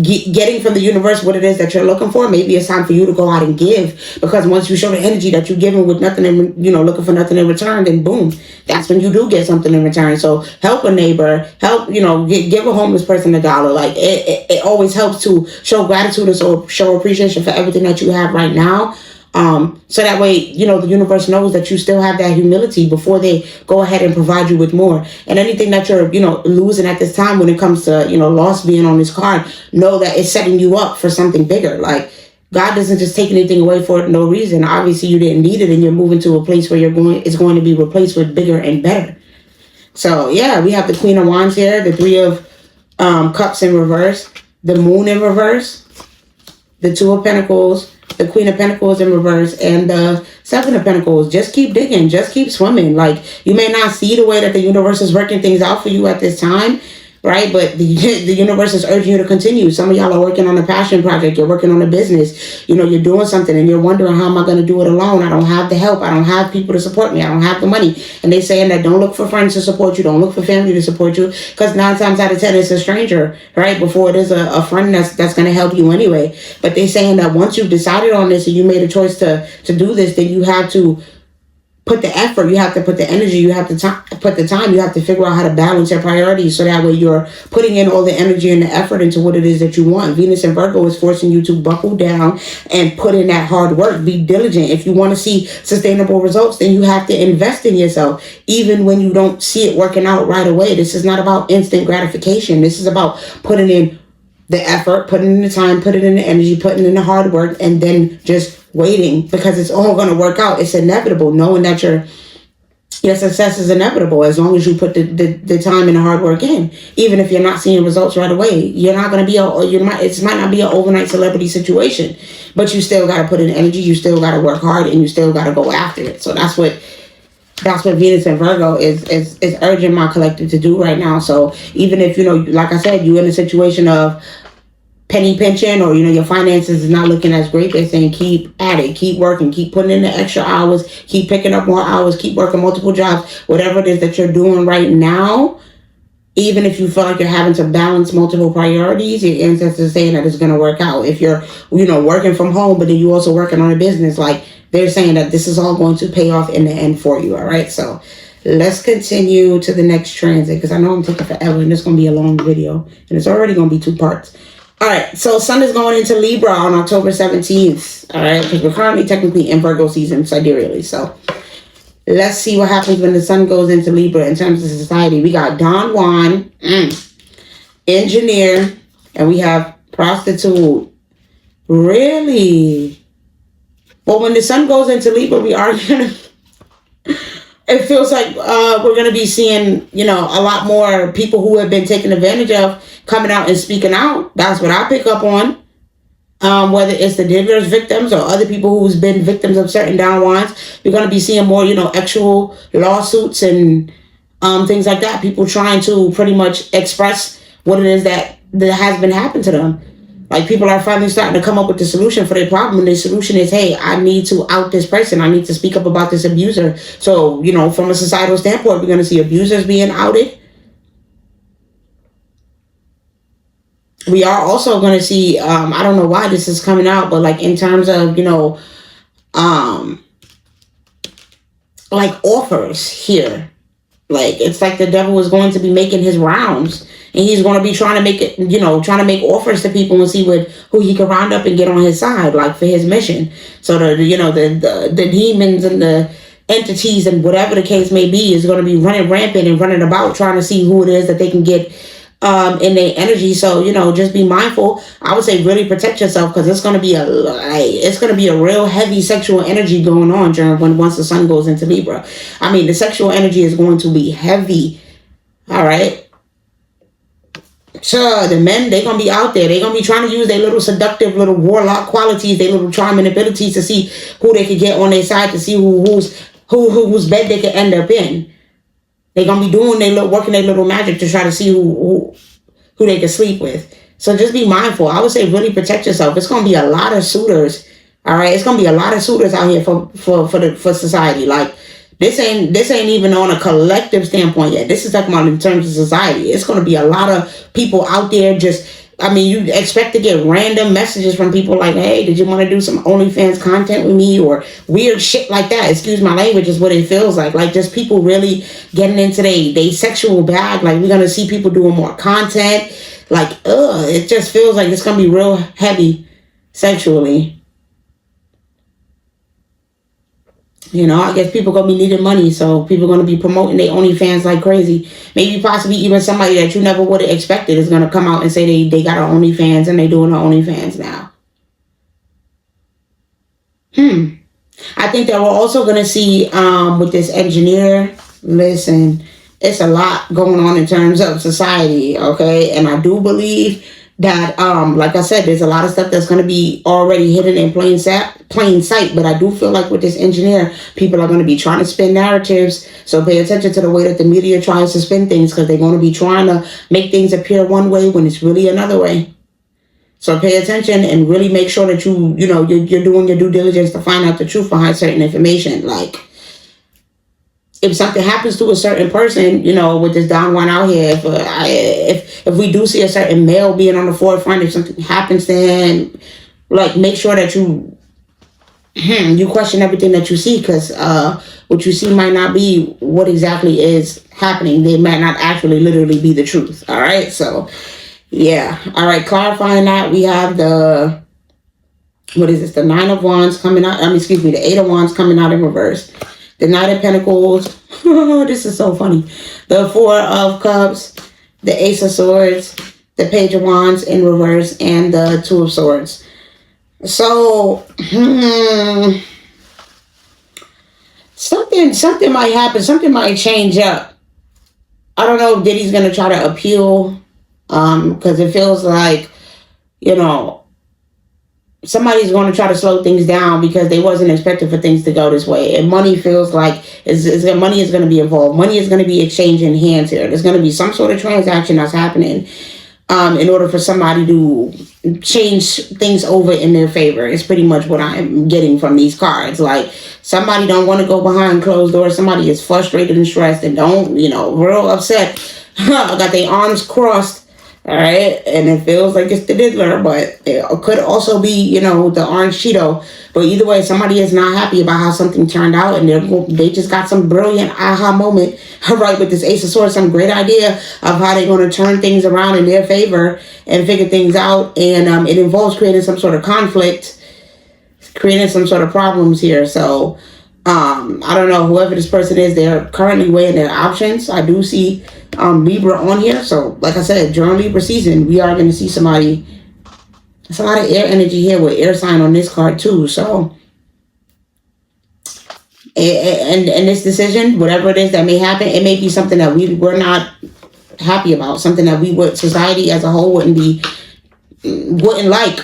getting from the universe what it is that you're looking for, maybe it's time for you to go out and give, because once you show the energy that you're giving with nothing in, you know, looking for nothing in return, then boom, that's when you do get something in return. So help a neighbor, help, you know, give a homeless person $1. Like, it always helps to show gratitude and so show appreciation for everything that you have right now. So that way, you know, the universe knows that you still have that humility before they go ahead and provide you with more. And anything that you're, you know, losing at this time when it comes to, you know, loss being on this card, know that it's setting you up for something bigger. Like, God doesn't just take anything away for no reason. Obviously, you didn't need it, and you're moving to a place where it's going to be replaced with bigger and better. So, yeah, we have the Queen of Wands here, the Three of Cups in reverse, the Moon in reverse, the Two of Pentacles, the Queen of Pentacles in reverse, and the Seven of Pentacles. Just keep digging. Just keep swimming. Like, you may not see the way that the universe is working things out for you at this time, right? But the universe is urging you to continue. Some of y'all are working on a passion project. You're working on a business. You know, you're doing something and you're wondering, how am I going to do it alone? I don't have the help. I don't have people to support me. I don't have the money. And they saying that don't look for friends to support you. Don't look for family to support you, because 9 times out of 10 it's a stranger, right? Before it is a friend that's going to help you anyway. But they saying that once you've decided on this and you made a choice to do this, then you have to put the effort, you have to put the energy, you have to put the time, you have to figure out how to balance your priorities, so that way you're putting in all the energy and the effort into what it is that you want. Venus and Virgo is forcing you to buckle down and put in that hard work. Be diligent. If you want to see sustainable results, then you have to invest in yourself, even when you don't see it working out right away. This is not about instant gratification. This is about putting in the effort, putting in the time, putting in the energy, putting in the hard work, and then just waiting, because it's all going to work out. It's inevitable, knowing that your success is inevitable as long as you put the time and the hard work in. Even if you're not seeing results right away, you're not going to be it might not be an overnight celebrity situation, but you still got to put in energy, you still got to work hard, and you still got to go after it. So that's what Venus and Virgo is urging my collective to do right now. So even if, you know, like I said, you're in a situation of penny pinching, or, you know, your finances is not looking as great, they're saying keep at it, keep working, keep putting in the extra hours, keep picking up more hours, keep working multiple jobs, whatever it is that you're doing right now. Even if you feel like you're having to balance multiple priorities, your ancestors are saying that it's going to work out. If you're, you know, working from home, but then you're also working on a business, like, they're saying that this is all going to pay off in the end for you. All right. So let's continue to the next transit, because I know I'm taking forever and it's going to be a long video, and it's already going to be 2 parts. All right. So Sun is going into Libra on October 17th. All right. Because we're currently technically in Virgo season sidereally. So Let's see what happens when the sun goes into Libra in terms of society. We got Don Juan, engineer, and we have prostitute. Really? Well, when the sun goes into Libra, we are gonna. It feels like we're gonna be seeing, a lot more people who have been taken advantage of coming out and speaking out. That's what I pick up on. Whether it's the diggers victims or other people who's been victims of certain Don Juans, we're gonna be seeing more, actual lawsuits and things like that. People trying to pretty much express what it is that has been happening to them. Like, people are finally starting to come up with the solution for their problem. And the solution is, hey, I need to out this person. I need to speak up about this abuser. So, from a societal standpoint, we're going to see abusers being outed. We are also going to see, I don't know why this is coming out, but like in terms of, like offers here. Like, it's like the devil is going to be making his rounds. And he's going to be trying to make it, trying to make offers to people and see who he can round up and get on his side, like for his mission. So the demons and the entities and whatever the case may be is going to be running rampant and running about trying to see who it is that they can get in their energy. So, just be mindful. I would say really protect yourself, because it's going to be a real heavy sexual energy going on once the sun goes into Libra. I mean, the sexual energy is going to be heavy. All right. So the men, they're going to be out there. They're going to be trying to use their little seductive little warlock qualities, their little charming abilities to see who they could get on their side, to see whose bed they could end up in. They're going to be doing working their little magic to try to see who they can sleep with. So just be mindful. I would say really protect yourself. It's going to be a lot of suitors. All right. It's going to be a lot of suitors out here for society. Like, This ain't even on a collective standpoint yet. This is talking about in terms of society. It's going to be a lot of people out there you expect to get random messages from people like, hey, did you want to do some OnlyFans content with me? Or weird shit like that. Excuse my language, is what it feels like. Like, just people really getting into their sexual bag. Like, we're going to see people doing more content. Like, it just feels like it's going to be real heavy sexually. I guess people going to be needing money, so people going to be promoting their OnlyFans like crazy. Maybe possibly even somebody that you never would have expected is going to come out and say they got an OnlyFans and they doing an OnlyFans now. I think that we're also going to see with this engineer, listen, it's a lot going on in terms of society, okay? And I do believe that, like I said, there's a lot of stuff that's going to be already hidden in plain sight. But I do feel like with this engineer, people are going to be trying to spin narratives. So pay attention to the way that the media tries to spin things, because they're going to be trying to make things appear one way when it's really another way. So pay attention and really make sure that you're doing your due diligence to find out the truth behind certain information. Like, if something happens to a certain person, with this Don Juan out here, if we do see a certain male being on the forefront, if something happens to him, like, make sure that you question everything that you see, because what you see might not be what exactly is happening. They might not actually literally be the truth. All right. So, yeah. All right. Clarifying that, we have the Nine of Wands coming out. The Eight of Wands coming out in reverse. The Knight of Pentacles. This is so funny. The Four of Cups. The Ace of Swords. The Page of Wands in reverse. And the Two of Swords. So, something might happen. Something might change up. I don't know if Diddy's going to try to appeal. Because it feels like, somebody's going to try to slow things down because they wasn't expecting for things to go this way. And money feels like money is going to be involved. Money is going to be exchanging hands here. There's going to be some sort of transaction that's happening in order for somebody to change things over in their favor. It's pretty much what I'm getting from these cards. Like, somebody don't want to go behind closed doors. Somebody is frustrated and stressed and real upset. Got their arms crossed. All right, and it feels like it's the diddler, but it could also be, the orange Cheeto. But either way, somebody is not happy about how something turned out, and they just got some brilliant aha moment, right, with this Ace of Swords, some great idea of how they're going to turn things around in their favor and figure things out. And it involves creating some sort of conflict, creating some sort of problems here. So I don't know, whoever this person is, they're currently weighing their options. I do see Libra on here. So like I said, during Libra season, we are going to see somebody. There's a lot of air energy here with air sign on this card too. So, and this decision, whatever it is that may happen, it may be something that we're not happy about, something that we would, society as a whole wouldn't like.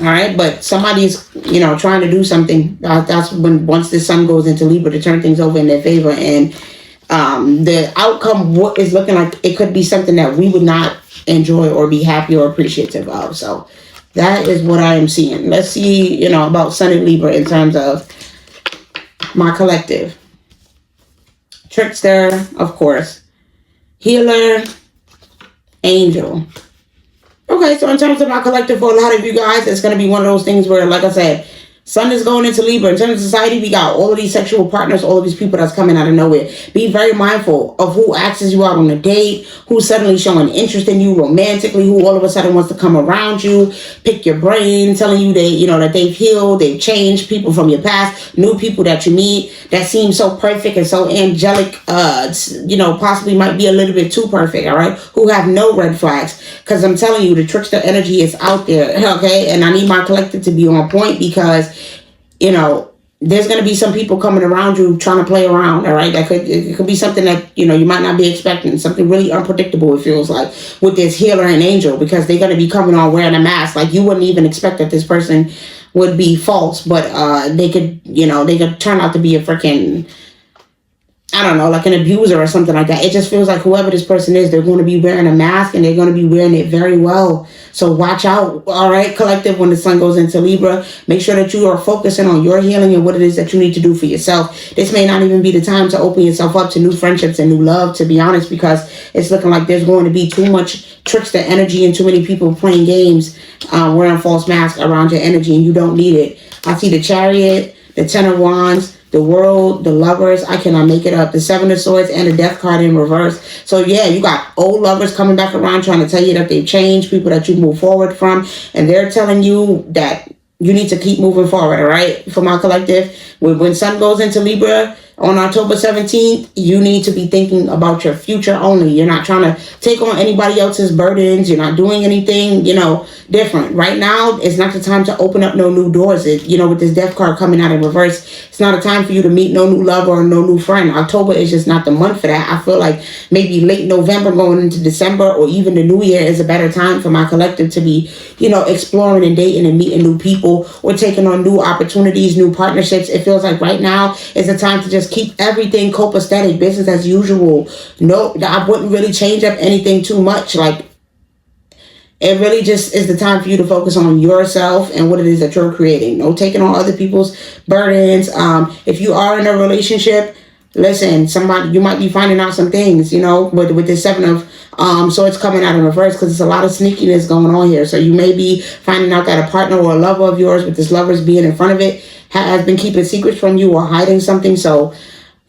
All right, but somebody's, trying to do something. That's when, once the sun goes into Libra, to turn things over in their favor, and the outcome is looking like it could be something that we would not enjoy or be happy or appreciative of. So that is what I am seeing. Let's see, about Sun and Libra in terms of my collective. Trickster, of course. Healer, Angel. Okay, so in terms of my collective, for a lot of you guys, it's going to be one of those things where, like I said, Sun is going into Libra. In terms of society, we got all of these sexual partners, all of these people that's coming out of nowhere. Be very mindful of who asks you out on a date, who's suddenly showing interest in you romantically, who all of a sudden wants to come around you, pick your brain, telling you that they've healed, they've changed, people from your past, new people that you meet that seem so perfect and so angelic, possibly might be a little bit too perfect, all right, who have no red flags. Because I'm telling you, the trickster energy is out there, okay? And I need my collective to be on point, because there's going to be some people coming around you trying to play around, all right? It could be something that, you might not be expecting, something really unpredictable, it feels like, with this healer and angel, because they're going to be coming on wearing a mask. Like, you wouldn't even expect that this person would be false, but they could turn out to be a freaking, I don't know, like an abuser or something like that. It just feels like whoever this person is, they're going to be wearing a mask, and they're going to be wearing it very well. So watch out, all right, collective, when the sun goes into Libra. Make sure that you are focusing on your healing and what it is that you need to do for yourself. This may not even be the time to open yourself up to new friendships and new love, to be honest, because it's looking like there's going to be too much trickster energy and too many people playing games, wearing false masks around your energy, and you don't need it. I see the Chariot, the Ten of Wands, the World, the Lovers, I cannot make it up, the Seven of Swords, and the Death card in reverse. So yeah, you got old lovers coming back around trying to tell you that they've changed, people that you move forward from, and they're telling you that you need to keep moving forward, all right? For my collective, when sun goes into Libra on October 17th, you need to be thinking about your future only. You're not trying to take on anybody else's burdens. You're not doing anything, different. Right now, it's not the time to open up no new doors. With this Death card coming out in reverse, it's not a time for you to meet no new lover or no new friend. October is just not the month for that. I feel like maybe late November going into December, or even the new year, is a better time for my collective to be, exploring and dating and meeting new people, or taking on new opportunities, new partnerships. It feels like right now is the time to just keep everything copacetic, business as usual. No, I wouldn't really change up anything too much. Like, it really just is the time for you to focus on yourself and what it is that you're creating. No taking on other people's burdens. If you are in a relationship, listen, you might be finding out some things, with the Seven of Swords coming out in reverse, because there's a lot of sneakiness going on here. So you may be finding out that a partner or a lover of yours, with this lovers being in front of it, has been keeping secrets from you or hiding something. So,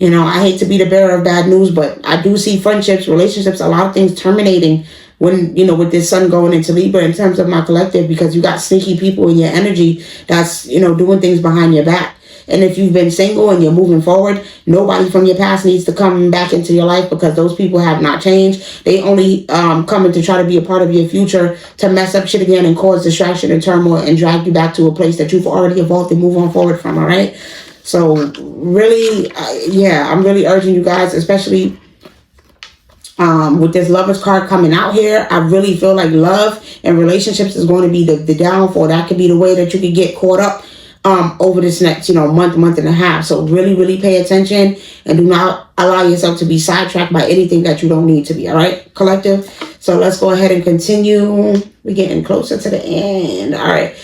I hate to be the bearer of bad news, but I do see friendships, relationships, a lot of things terminating when, with this sun going into Libra in terms of my collective, because you got sneaky people in your energy that's, doing things behind your back. And if you've been single and you're moving forward, nobody from your past needs to come back into your life, because those people have not changed. They only coming to try to be a part of your future to mess up shit again and cause distraction and turmoil and drag you back to a place that you've already evolved and move on forward from, all right? So really, I'm really urging you guys, especially with this Lovers card coming out here, I really feel like love and relationships is going to be the downfall. That could be the way that you could get caught up over this next, month and a half. So really, really pay attention and do not allow yourself to be sidetracked by anything that you don't need to be. All right, collective. So let's go ahead and continue. We're getting closer to the end. All right.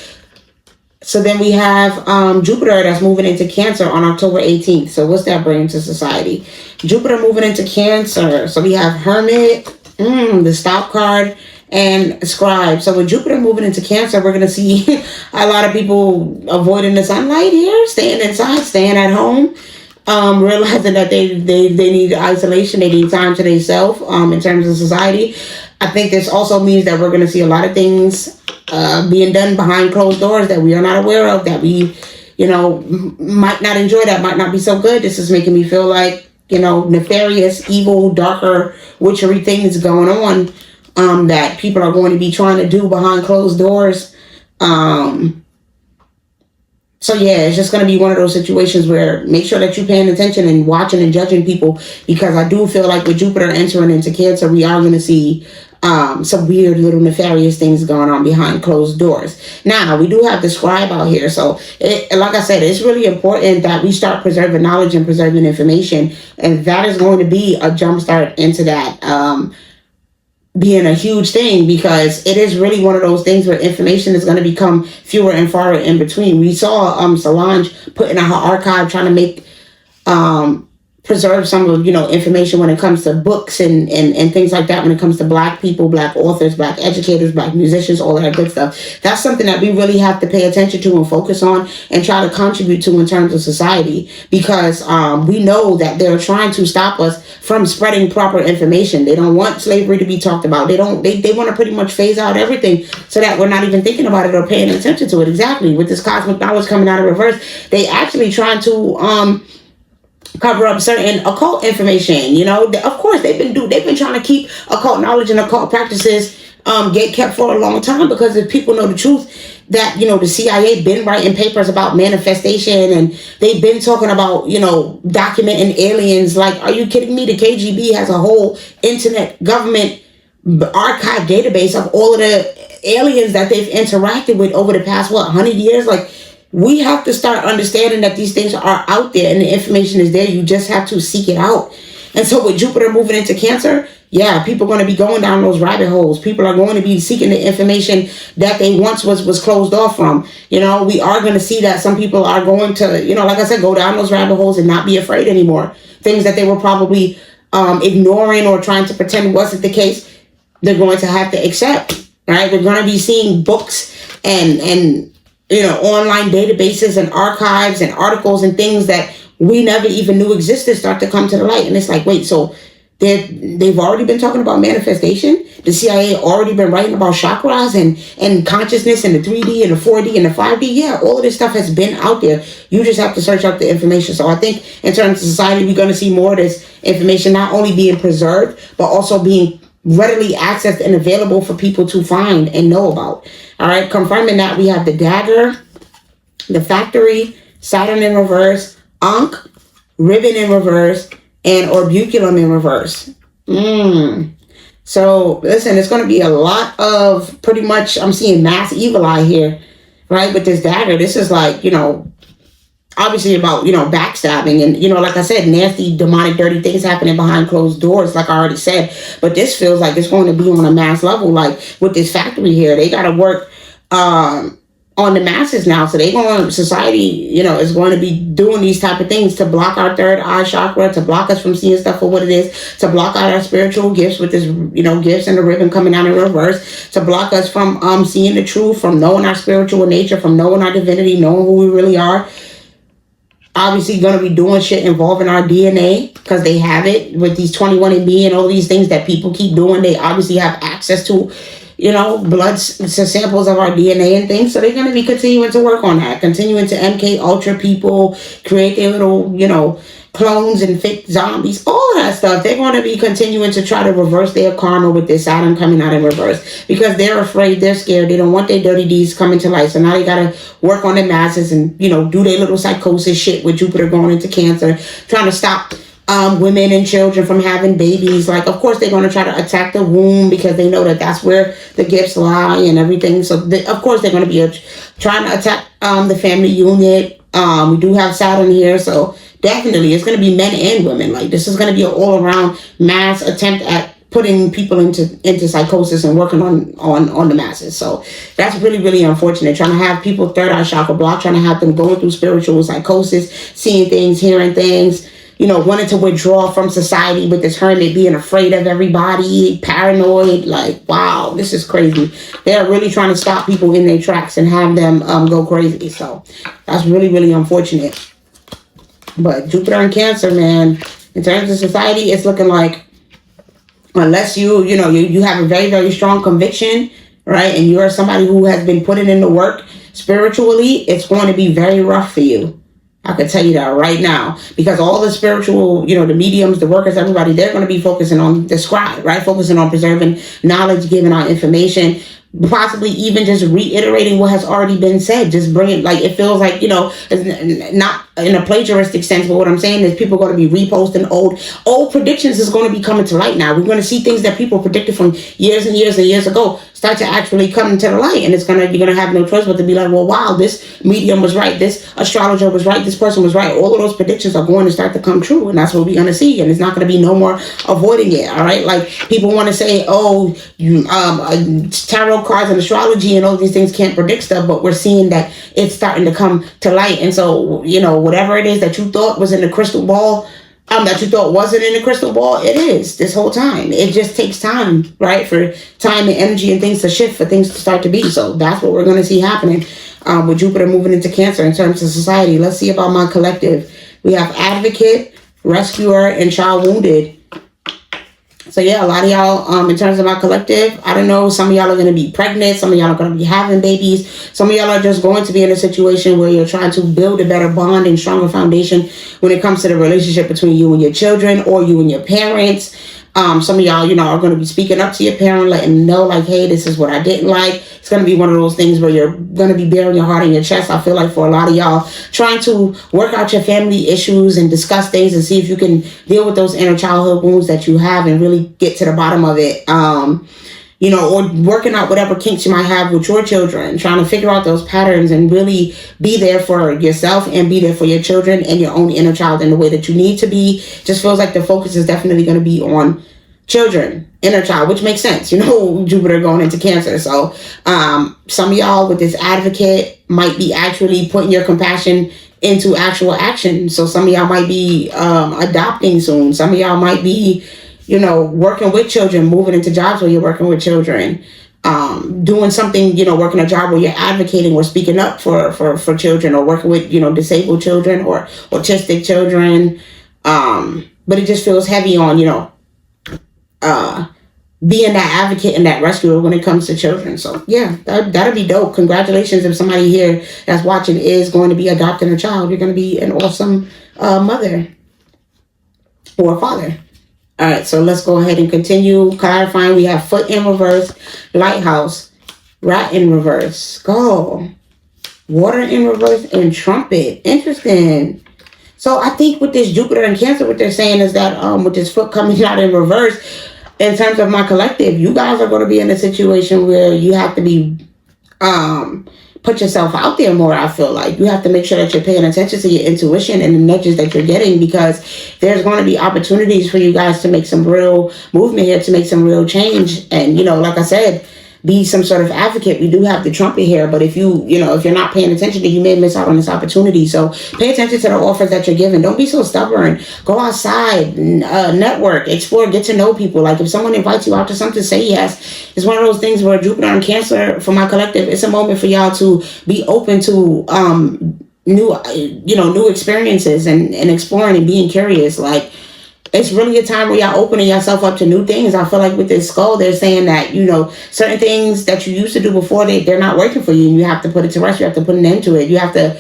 So then we have Jupiter that's moving into Cancer on October 18th. So what's that bringing to society? Jupiter moving into Cancer. So we have Hermit, the Stop card, and Scribe. So with Jupiter moving into Cancer, we're going to see a lot of people avoiding the sunlight here, staying inside, staying at home, realizing that they need isolation, they need time to themselves in terms of society. I think this also means that we're going to see a lot of things being done behind closed doors that we are not aware of, that we might not enjoy that, might not be so good. This is making me feel like, nefarious, evil, darker, witchery things going on that people are going to be trying to do behind closed doors. So yeah, it's just going to be one of those situations where make sure that you're paying attention and watching and judging people, because I do feel like with Jupiter entering into Cancer, we are going to see some weird little nefarious things going on behind closed doors. Now, we do have the scribe out here. So like I said, it's really important that we start preserving knowledge and preserving information. And that is going to be a jumpstart into that being a huge thing, because it is really one of those things where information is going to become fewer and far in between. We saw Solange put in her archive trying to make preserve some of information when it comes to books and things like that, when it comes to Black people, Black authors, Black educators, Black musicians, all that good stuff. That's something that we really have to pay attention to and focus on and try to contribute to in terms of society, because we know that they're trying to stop us from spreading proper information. They don't want slavery to be talked about. They want to pretty much phase out everything so that we're not even thinking about it or paying attention to it. Exactly. With this cosmic knowledge coming out of reverse, they actually trying to cover up certain occult information. Of course they've been trying to keep occult knowledge and occult practices get kept for a long time, because if people know the truth that the CIA been writing papers about manifestation, and they've been talking about documenting aliens. Like, are you kidding me? The KGB has a whole internet government archive database of all of the aliens that they've interacted with over the past 100 years. Like, we have to start understanding that these things are out there and the information is there. You just have to seek it out. And so with Jupiter moving into Cancer, yeah, people are going to be going down those rabbit holes. People are going to be seeking the information that they once was closed off from. We are going to see that some people are going to, like I said, go down those rabbit holes and not be afraid anymore. Things that they were probably ignoring or trying to pretend wasn't the case, they're going to have to accept, right? We're going to be seeing books and online databases and archives and articles and things that we never even knew existed start to come to the light. And it's like, wait, so they've already been talking about manifestation? The CIA already been writing about chakras and consciousness and the 3D and the 4D and the 5D? Yeah, all of this stuff has been out there. You just have to search out the information. So I think in terms of society, we're going to see more of this information not only being preserved, but also being readily accessed and available for people to find and know about. All right, confirming that, we have the dagger, the factory, Saturn in reverse, Ankh, ribbon in reverse, and orbiculum in reverse. So listen, it's going to be a lot of pretty much, I'm seeing mass evil eye here, right? With this dagger, this is like, obviously about, backstabbing and, like I said, nasty, demonic, dirty things happening behind closed doors, like I already said. But this feels like it's going to be on a mass level. Like with this factory here, they got to work on the masses now. So society, is going to be doing these type of things to block our third eye chakra, to block us from seeing stuff for what it is, to block out our spiritual gifts with this, gifts and the ribbon coming out in reverse, to block us from seeing the truth, from knowing our spiritual nature, from knowing our divinity, knowing who we really are. Obviously going to be doing shit involving our DNA, because they have it with these 21andMe and all these things that people keep doing. They obviously have access to, blood samples of our DNA and things. So they're going to be continuing to work on that, continuing to MK Ultra people, create their little, clones and fake zombies, all of that stuff. They're going to be continuing to try to reverse their karma with this Saturn coming out in reverse, because they're afraid, they're scared, they don't want their dirty deeds coming to light. So now they got to work on the masses and, do their little psychosis shit with Jupiter going into Cancer, trying to stop women and children from having babies. Like, of course, they're going to try to attack the womb, because they know that that's where the gifts lie and everything. So, of course, they're going to be trying to attack the family unit. We do have Saturn here, so definitely it's going to be men and women. Like, this is going to be an all-around mass attempt at putting people into psychosis and working on the masses. So that's really, really unfortunate. Trying to have people third eye chakra block, trying to have them going through spiritual psychosis, seeing things, hearing things, wanting to withdraw from society with this hermit, being afraid of everybody, paranoid. Like, wow, this is crazy. They're really trying to stop people in their tracks and have them go crazy. So that's really, really unfortunate. But Jupiter and Cancer, man, in terms of society, it's looking like, unless you have a very, very strong conviction, right, and you're somebody who has been putting in the work, spiritually, it's going to be very rough for you. I can tell you that right now, because all the spiritual, the mediums, the workers, everybody, they're going to be focusing on the scribe, right? Focusing on preserving knowledge, giving out information, possibly even just reiterating what has already been said. Just bringing, like, it feels like, not in a plagiaristic sense, but what I'm saying is people are going to be reposting old predictions is going to be coming to light now. We're going to see things that people predicted from years and years and years ago start to actually come into the light, and you're going to have no choice but to be like, well, wow, this medium was right, this astrologer was right, this person was right. All of those predictions are going to start to come true, and that's what we're going to see, and it's not going to be no more avoiding it. All right, like, people want to say, tarot cards and astrology and all these things can't predict stuff, but we're seeing that it's starting to come to light. And so, whatever it is that you thought was in the crystal ball, that you thought wasn't in the crystal ball, it is this whole time. It just takes time, right? For time and energy and things to shift, for things to start to be. So that's what we're going to see happening with Jupiter moving into Cancer in terms of society. Let's see about my collective. We have advocate, rescuer, and child wounded. So yeah, a lot of y'all, in terms of my collective, I don't know, some of y'all are going to be pregnant, some of y'all are going to be having babies, some of y'all are just going to be in a situation where you're trying to build a better bond and stronger foundation when it comes to the relationship between you and your children or you and your parents. Some of y'all, are going to be speaking up to your parent, letting them know, like, hey, this is what I didn't like. It's going to be one of those things where you're going to be bearing your heart in your chest. I feel like for a lot of y'all, trying to work out your family issues and discuss things and see if you can deal with those inner childhood wounds that you have and really get to the bottom of it. Or working out whatever kinks you might have with your children, trying to figure out those patterns and really be there for yourself and be there for your children and your own inner child in the way that you need to be. Just feels like the focus is definitely going to be on children, inner child, which makes sense, Jupiter going into Cancer. So some of y'all with this advocate might be actually putting your compassion into actual action. So some of y'all might be adopting soon. Some of y'all might be working with children, moving into jobs where you're working with children, doing something, working a job where you're advocating or speaking up for children, or working with, disabled children or autistic children. But it just feels heavy on, being that advocate and that rescuer when it comes to children. So yeah, that'll be dope. Congratulations if somebody here that's watching is going to be adopting a child. You're going to be an awesome mother or father. All right, so let's go ahead and continue clarifying. We have foot in reverse, lighthouse, rat in reverse, go, water in reverse, and trumpet. Interesting. So I think with this Jupiter and Cancer, what they're saying is that with this foot coming out in reverse, in terms of my collective, you guys are going to be in a situation where you have to be put yourself out there more. I feel like you have to make sure that you're paying attention to your intuition and the nudges that you're getting, because there's going to be opportunities for you guys to make some real movement here, to make some real change. And, like I said, be some sort of advocate. We do have the trumpet here, but if if you're not paying attention, then you may miss out on this opportunity. So pay attention to the offers that you're given. Don't be so stubborn. Go outside, network, explore, get to know people. Like, if someone invites you out to something, say yes. It's one of those things where Jupiter and Cancer, for my collective, it's a moment for y'all to be open to new experiences and exploring and being curious. Like, it's really a time where y'all opening yourself up to new things. I feel like with this skull, they're saying that, certain things that you used to do before, they're not working for you. And you have to put it to rest. You have to put an end to it. You have to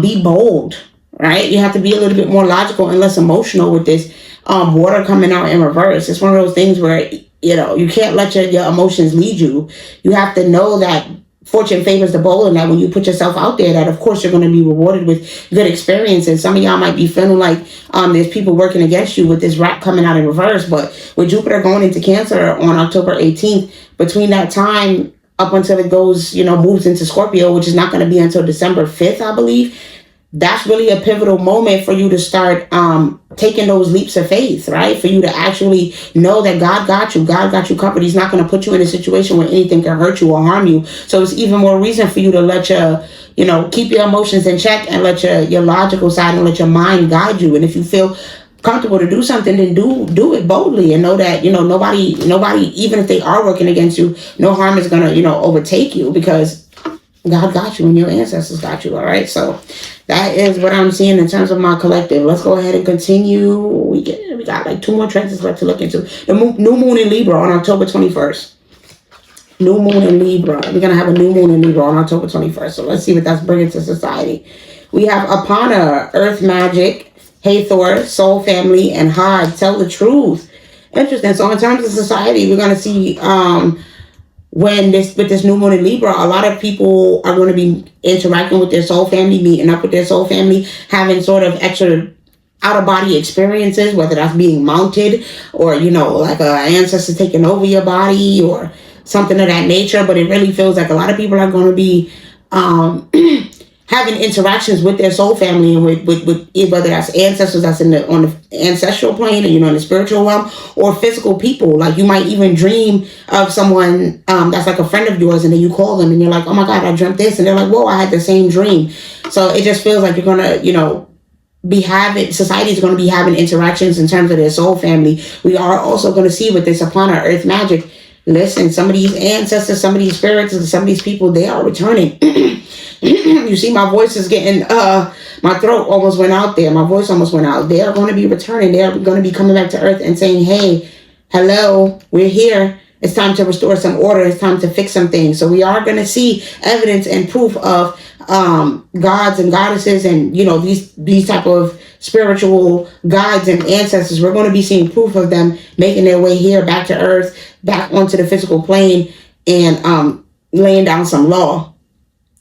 be bold, right? You have to be a little bit more logical and less emotional with this water coming out in reverse. It's one of those things where, you can't let your emotions lead you. You have to know that fortune favors the bold, and that when you put yourself out there, that of course you're going to be rewarded with good experiences. Some of y'all might be feeling like there's people working against you with this rat coming out in reverse, but with Jupiter going into Cancer on October 18th, between that time up until it goes, moves into Scorpio, which is not going to be until December 5th, I believe, that's really a pivotal moment for you to start taking those leaps of faith, right? For you to actually know that God got you. God got you covered. He's not going to put you in a situation where anything can hurt you or harm you. So it's even more reason for you to let your, keep your emotions in check and let your logical side and let your mind guide you. And if you feel comfortable to do something, then do it boldly, and know that, nobody, even if they are working against you, no harm is going to, overtake you, because God got you and your ancestors got you. All right. So that is what I'm seeing in terms of my collective. Let's go ahead and continue. We got like 2 more transits left to look into. The new moon in Libra on October 21st. New moon in Libra. We're going to have a new moon in Libra on October 21st. So let's see what that's bringing to society. We have Apana, Earth Magic, Hathor, Soul Family, and Hod, Tell the Truth. Interesting. So in terms of society, we're going to see with this new moon in Libra, a lot of people are going to be interacting with their soul family, meeting up with their soul family, having sort of extra out-of-body experiences, whether that's being mounted or, you know, like an ancestor taking over your body or something of that nature. But it really feels like a lot of people are going to be having interactions with their soul family and with whether that's ancestors that's on the ancestral plane, or, you know, in the spiritual realm, or physical people. Like you might even dream of someone that's like a friend of yours, and then you call them and you're like, oh my God, I dreamt this, and they're like, whoa, I had the same dream. So it just feels like you're gonna, you know, society is going to be having interactions in terms of their soul family. We are also going to see with this upon our Earth Magic. Listen, some of these ancestors, some of these spirits, and some of these people, they are returning. You see, my voice is getting, my throat almost went out there. My voice almost went out. They are going to be returning. They are going to be coming back to Earth and saying, hey, hello, we're here. It's time to restore some order. It's time to fix some things. So we are going to see evidence and proof of gods and goddesses and, you know, these type of spiritual guides and ancestors. We're going to be seeing proof of them making their way here back to Earth, back onto the physical plane, and laying down some law.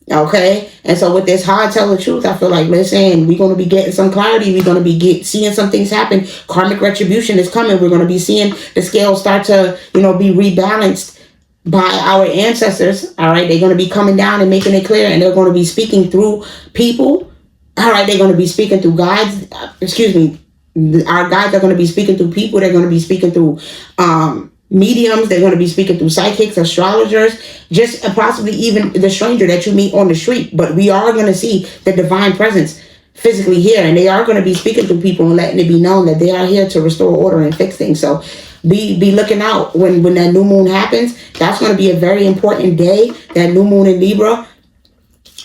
Okay, and so with this hard tell the truth, I feel like, listen, we're going to be getting some clarity. We're going to be seeing some things happen. Karmic retribution is coming. We're going to be seeing the scales start to, you know, be rebalanced by our ancestors. All right, they're going to be coming down and making it clear, and they're going to be speaking through people. All right, they're going to be speaking through guides. Excuse me, our guides are going to be speaking through people. They're going to be speaking through mediums. They're going to be speaking through psychics, astrologers, just possibly even the stranger that you meet on the street. But we are going to see the divine presence physically here, and they are going to be speaking to people and letting it be known that they are here to restore order and fix things. So be looking out when that new moon happens. That's going to be a very important day, that new moon in Libra.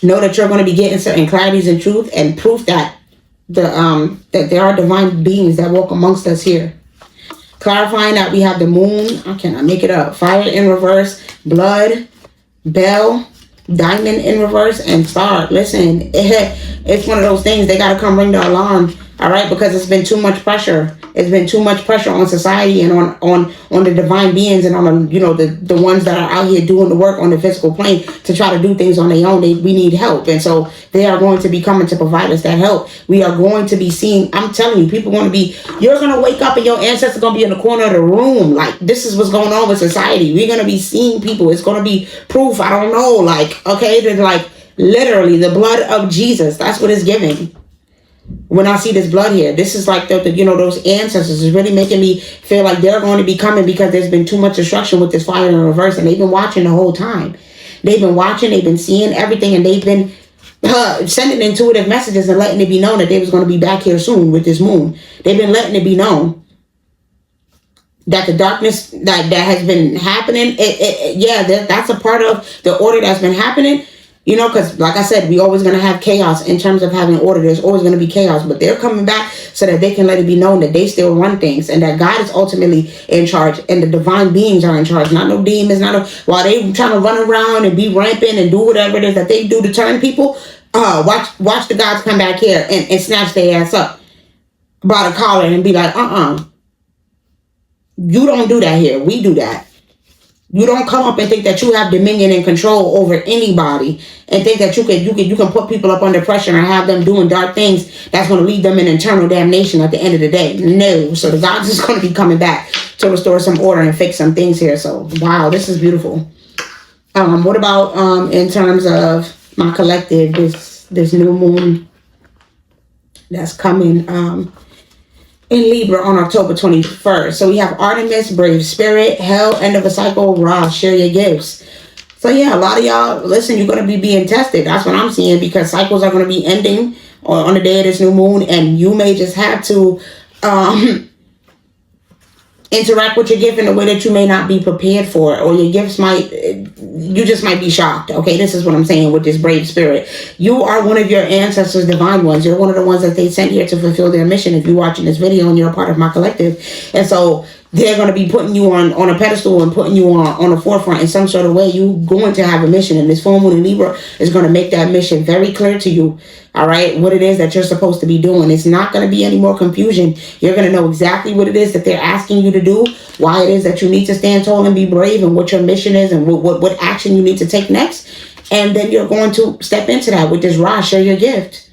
Know that you're going to be getting certain clarities and truth and proof that that there are divine beings that walk amongst us here. Clarifying that we have the moon, I cannot make it up, fire in reverse, blood, bell, diamond in reverse, and star. Listen, it's one of those things, they got to come ring the alarm, all right, because it's been too much pressure. It's been too much pressure on society and on the divine beings and on the, you know, the ones that are out here doing the work on the physical plane to try to do things on their own. We need help, and so they are going to be coming to provide us that help. We are going to be seeing, I'm telling you, people going to be, you're going to wake up and your ancestors going to be in the corner of the room. Like, this is what's going on with society. We're going to be seeing people. It's going to be proof. I don't know, like, okay, they're like literally the blood of Jesus. That's what it's giving. When I see this blood here, this is like the you know, those ancestors is really making me feel like they're going to be coming, because there's been too much destruction with this fire in reverse, and they've been watching the whole time. They've been watching, they've been seeing everything, and they've been sending intuitive messages and letting it be known that they was going to be back here soon with this moon. They've been letting it be known that the darkness that has been happening, that's a part of the order that's been happening. You know, because like I said, we always going to have chaos in terms of having order. There's always going to be chaos, but they're coming back so that they can let it be known that they still run things, and that God is ultimately in charge, and the divine beings are in charge. Not no demons, while they trying to run around and be rampant and do whatever it is that they do to turn people. Watch the gods come back here and snatch their ass up by the collar and be like, you don't do that here. We do that. You don't come up and think that you have dominion and control over anybody, and think that you can put people up under pressure and have them doing dark things that's going to lead them in eternal damnation at the end of the day. No. So the gods is going to be coming back to restore some order and fix some things here. So wow, this is beautiful. What about in terms of my collective, this new moon that's coming in Libra on October 21st. So we have Artemis, Brave Spirit, Hell, End of a Cycle, Ra, Share Your Gifts. So yeah, a lot of y'all, listen, you're going to be being tested. That's what I'm seeing, because cycles are going to be ending on the day of this new moon, and you may just have to interact with your gift in a way that you may not be prepared for, or your gifts you just might be shocked. Okay, this is what I'm saying with this Brave Spirit. You are one of your ancestors' divine ones. You're one of the ones that they sent here to fulfill their mission, if you're watching this video and you're a part of my collective. And so they're going to be putting you on a pedestal and putting you on a forefront in some sort of way. You're going to have a mission, and this full moon in Libra is going to make that mission very clear to you. All right, what it is that you're supposed to be doing. It's not going to be any more confusion. You're going to know exactly what it is that they're asking you to do, why it is that you need to stand tall and be brave, and what your mission is, and what action you need to take next. And then you're going to step into that with this Ra, share your gift.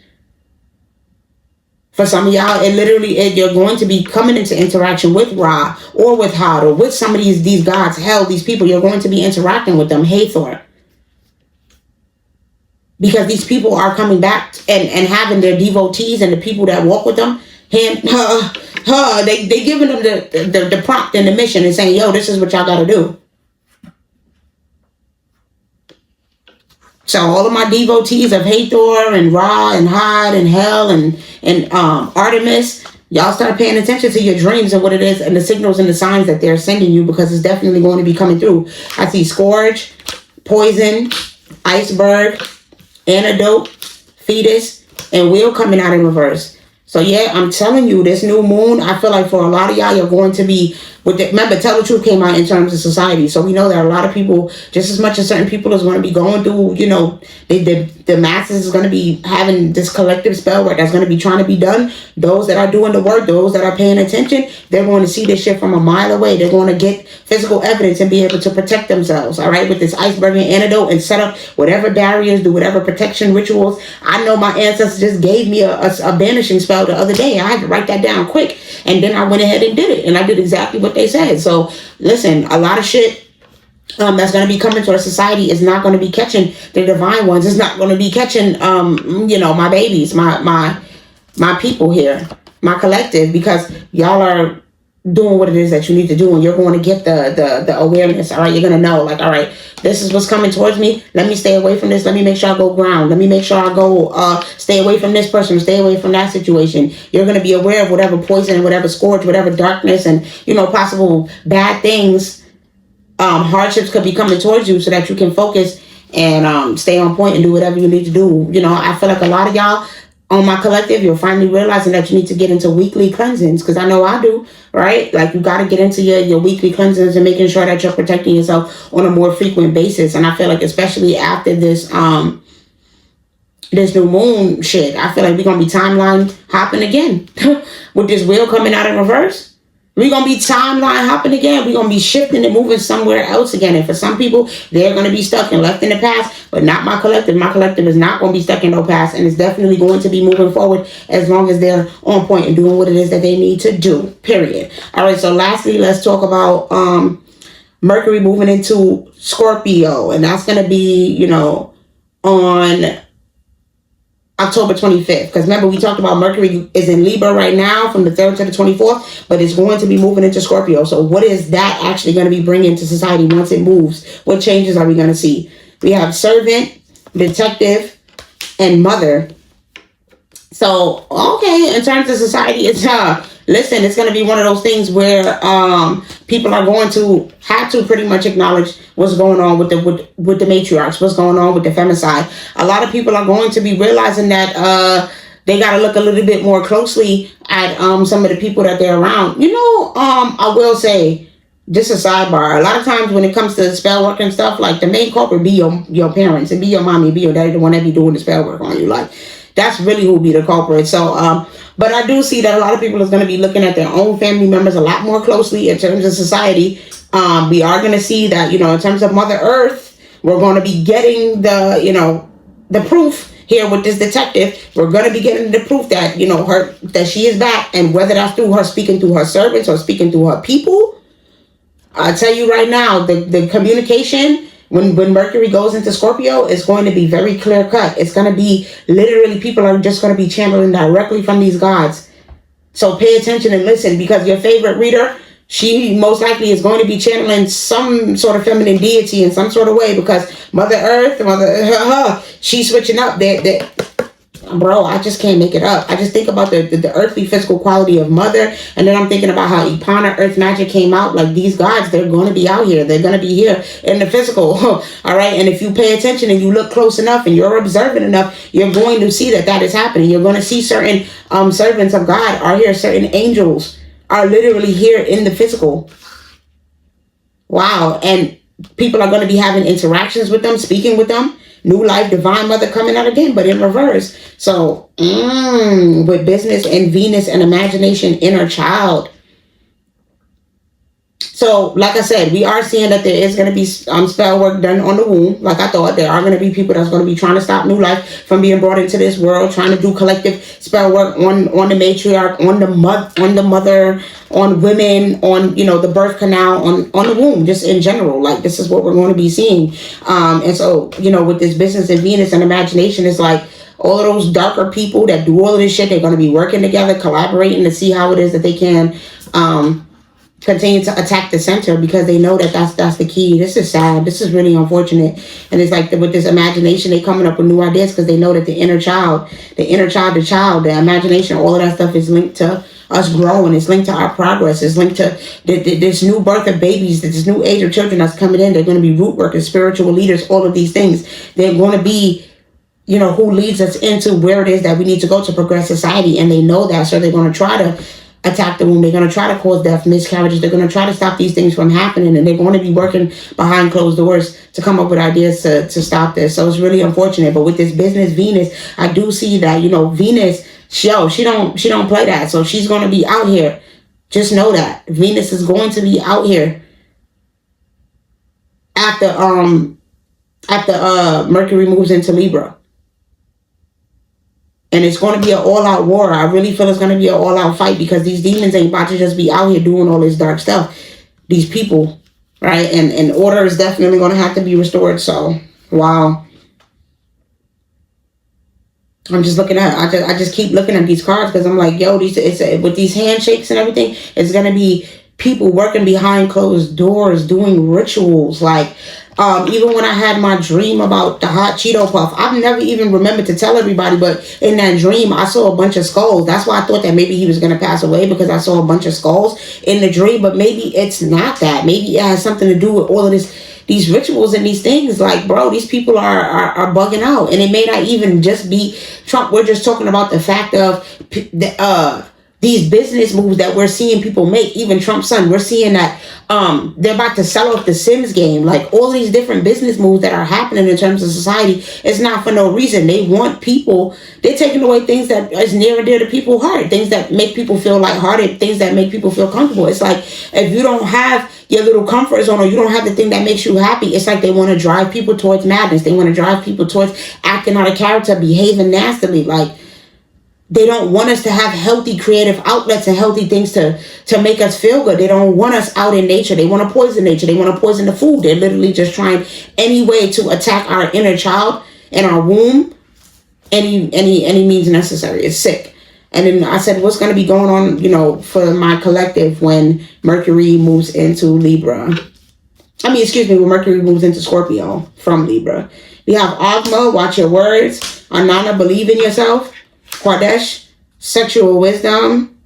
For some of y'all, you're going to be coming into interaction with Ra or with Had or with some of these gods, hell, these people. You're going to be interacting with them, Hathor. Because these people are coming back and having their devotees and the people that walk with them, they giving them the prompt and the mission and saying, yo, this is what y'all got to do. So all of my devotees of Hathor and Ra and Had and Hel and Artemis, y'all start paying attention to your dreams and what it is and the signals and the signs that they're sending you, because it's definitely going to be coming through. I see Scourge, Poison, Iceberg, Antidote, Fetus, and Wheel coming out in reverse. So yeah, I'm telling you, this new moon, I feel like for a lot of y'all, you're going to be remember, Tell the Truth came out in terms of society. So we know that a lot of people, just as much as certain people is going to be going through, the masses is going to be having this collective spell work that's going to be trying to be done. Those that are doing the work, those that are paying attention, they're going to see this shit from a mile away. They're going to get physical evidence and be able to protect themselves, all right, with this Iceberg and Antidote, and set up whatever barriers, do whatever protection rituals. I know my ancestors just gave me a banishing spell the other day. I had to write that down quick, and then I went ahead and did it, and I did exactly what they said. So listen, a lot of shit that's going to be coming to our society is not going to be catching the divine ones. It's not going to be catching my babies, my people here, my collective, because y'all are doing what it is that you need to do, and you're going to get the awareness. All right, you're going to know, like, all right, this is what's coming towards me. Let me stay away from this. Let me make sure I go ground. Let me make sure I go stay away from this person, stay away from that situation. You're going to be aware of whatever poison, whatever scourge, whatever darkness, and possible bad things, hardships could be coming towards you, so that you can focus and stay on point and do whatever you need to do. I feel like a lot of y'all on my collective, you're finally realizing that you need to get into weekly cleansings, because I know I do, right? Like, you got to get into your weekly cleansings and making sure that you're protecting yourself on a more frequent basis. And I feel like, especially after this new moon shit, I feel like we're going to be timeline hopping again with this wheel coming out in reverse. We're going to be timeline hopping again. We're going to be shifting and moving somewhere else again. And for some people, they're going to be stuck and left in the past, but not my collective. My collective is not going to be stuck in no past, and it's definitely going to be moving forward as long as they're on point and doing what it is that they need to do, period. All right, so lastly, let's talk about Mercury moving into Scorpio, and that's going to be, on October 25th, because remember, we talked about Mercury is in Libra right now from the 3rd to the 24th, but it's going to be moving into Scorpio. So what is that actually going to be bringing to society once it moves? What changes are we going to see? We have servant, detective, and mother. So, okay, in terms of society, it's listen, it's going to be one of those things where people are going to have to pretty much acknowledge what's going on with the matriarchs, what's going on with the femicide. A lot of people are going to be realizing that they got to look a little bit more closely at some of the people that they're around. I will say, just a sidebar, a lot of times when it comes to spell work and stuff, like, the main culprit be your parents, and be your mommy, be your daddy, the one that be doing the spell work on you. Like, that's really who be the culprit. So, but I do see that a lot of people is going to be looking at their own family members a lot more closely in terms of society. We are going to see that, in terms of Mother Earth, we're going to be getting the proof here with this detective. We're going to be getting the proof that, that she is back, and whether that's through her speaking to her servants or speaking to her people. I tell you right now, the communication when Mercury goes into Scorpio, it's going to be very clear cut. It's going to be literally, people are just going to be channeling directly from these gods. So pay attention and listen, because your favorite reader, she most likely is going to be channeling some sort of feminine deity in some sort of way, because Mother Earth, she's switching up. Bro, I just can't make it up. I just think about the earthly physical quality of Mother, and then I'm thinking about how Ipana Earth Magic came out. Like, these gods, they're going to be out here. They're going to be here in the physical. All right, and if you pay attention and you look close enough and you're observant enough, you're going to see that is happening. You're going to see certain servants of God are here, certain angels are literally here in the physical. Wow. And people are going to be having interactions with them, speaking with them. New life, divine mother coming out again, but in reverse. So, with business and Venus and imagination, inner child. So, like I said, we are seeing that there is going to be spell work done on the womb. Like I thought, there are going to be people that's going to be trying to stop new life from being brought into this world, trying to do collective spell work on the matriarch, on the mother, on women, on the birth canal, on the womb, just in general. Like this is what we're going to be seeing. And so with this business and Venus and imagination, it's like all of those darker people that do all of this shit, they're going to be working together, collaborating to see how it is that they can continue to attack the center, because they know that that's the key. This is sad. This is really unfortunate. And it's like with this imagination, they coming up with new ideas because they know that the inner child, the imagination, all of that stuff is linked to us growing. It's linked to our progress. It's linked to this new birth of babies, this new age of children that's coming in. They're going to be root workers, spiritual leaders, all of these things. They're going to be who leads us into where it is that we need to go to progress society. And they know that. So they're going to try to attack the womb. They're going to try to cause death, miscarriages. They're going to try to stop these things from happening. And they're going to be working behind closed doors to come up with ideas to stop this. So it's really unfortunate. But with this business Venus, I do see that, Venus, she don't play that. So she's going to be out here. Just know that. Venus is going to be out here after Mercury moves into Libra. And it's going to be an all-out war. I really feel it's going to be an all-out fight, because these demons ain't about to just be out here doing all this dark stuff. These people, right? And order is definitely going to have to be restored. So, wow. I'm just looking at, I just keep looking at these cards, because I'm like, yo, with these handshakes and everything, it's going to be people working behind closed doors, doing rituals. Like, even when I had my dream about the hot Cheeto puff, I've never even remembered to tell everybody, but in that dream, I saw a bunch of skulls. That's why I thought that maybe he was going to pass away, because I saw a bunch of skulls in the dream, but maybe it's not that. Maybe it has something to do with all of these rituals and these things. Like, bro, these people are bugging out. And it may not even just be Trump. We're just talking about the fact of these business moves that we're seeing people make. Even Trump's son, we're seeing that they're about to sell off the Sims game. Like, all these different business moves that are happening in terms of society, it's not for no reason. They want people, they're taking away things that is near and dear to people's heart, things that make people feel lighthearted, things that make people feel comfortable. It's like, if you don't have your little comfort zone, or you don't have the thing that makes you happy, it's like they want to drive people towards madness. They want to drive people towards acting out of character, behaving nastily. Like, they don't want us to have healthy creative outlets and healthy things to make us feel good. They don't want us out in nature. They want to poison nature. They want to poison the food. They're literally just trying any way to attack our inner child and our womb. Any means necessary. It's sick. And then I said, what's going to be going on, for my collective when Mercury moves into Libra? When Mercury moves into Scorpio from Libra. We have Agma, watch your words. Anana, believe in yourself. Kwadesh, sexual wisdom.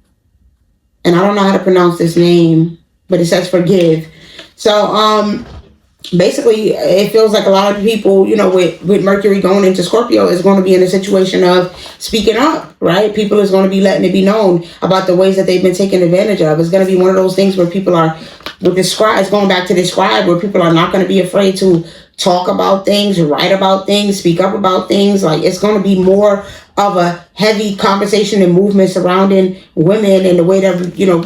And I don't know how to pronounce this name, but it says forgive. So, basically, it feels like a lot of people, with Mercury going into Scorpio, is going to be in a situation of speaking up, right? People is going to be letting it be known about the ways that they've been taken advantage of. It's going to be one of those things where people are, it's going back to describe, where people are not going to be afraid to talk about things, write about things, speak up about things. Like, it's going to be more of a heavy conversation and movement surrounding women and the way that,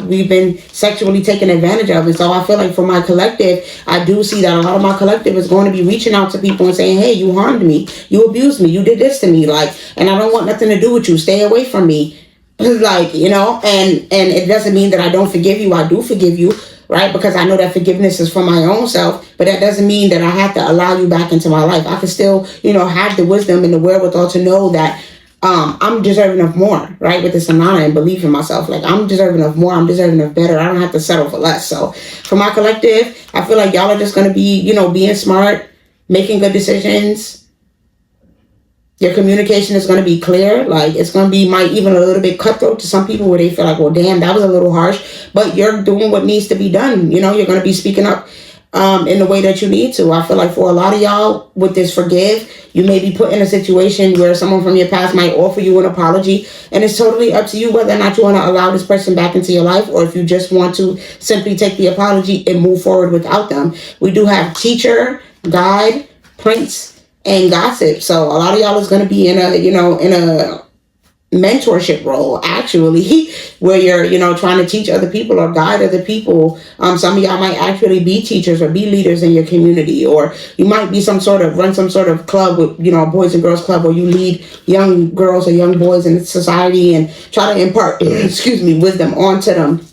we've been sexually taken advantage of. And so I feel like for my collective, I do see that a lot of my collective is going to be reaching out to people and saying, hey, you harmed me, you abused me, you did this to me, like, and I don't want nothing to do with you, stay away from me. Like, and it doesn't mean that I don't forgive you. I do forgive you, right? Because I know that forgiveness is for my own self, but that doesn't mean that I have to allow you back into my life. I can still, have the wisdom and the wherewithal to know that I'm deserving of more, right? With this Anana and belief in myself. Like, I'm deserving of more. I'm deserving of better. I don't have to settle for less. So for my collective, I feel like y'all are just going to be, being smart, making good decisions. Your communication is going to be clear. Like, it's going to be even a little bit cutthroat to some people, where they feel like, well, damn, that was a little harsh. But you're doing what needs to be done. You're going to be speaking up in the way that you need to. I feel like for a lot of y'all with this forgive, you may be put in a situation where someone from your past might offer you an apology, and it's totally up to you whether or not you want to allow this person back into your life, or if you just want to simply take the apology and move forward without them. We do have teacher, guide, prince, and gossip. So a lot of y'all is going to be in a, in a mentorship role, actually, where you're trying to teach other people or guide other people. Some of y'all might actually be teachers or be leaders in your community, or you might be run some sort of club with boys and girls club, where you lead young girls or young boys in society and try to impart wisdom onto them.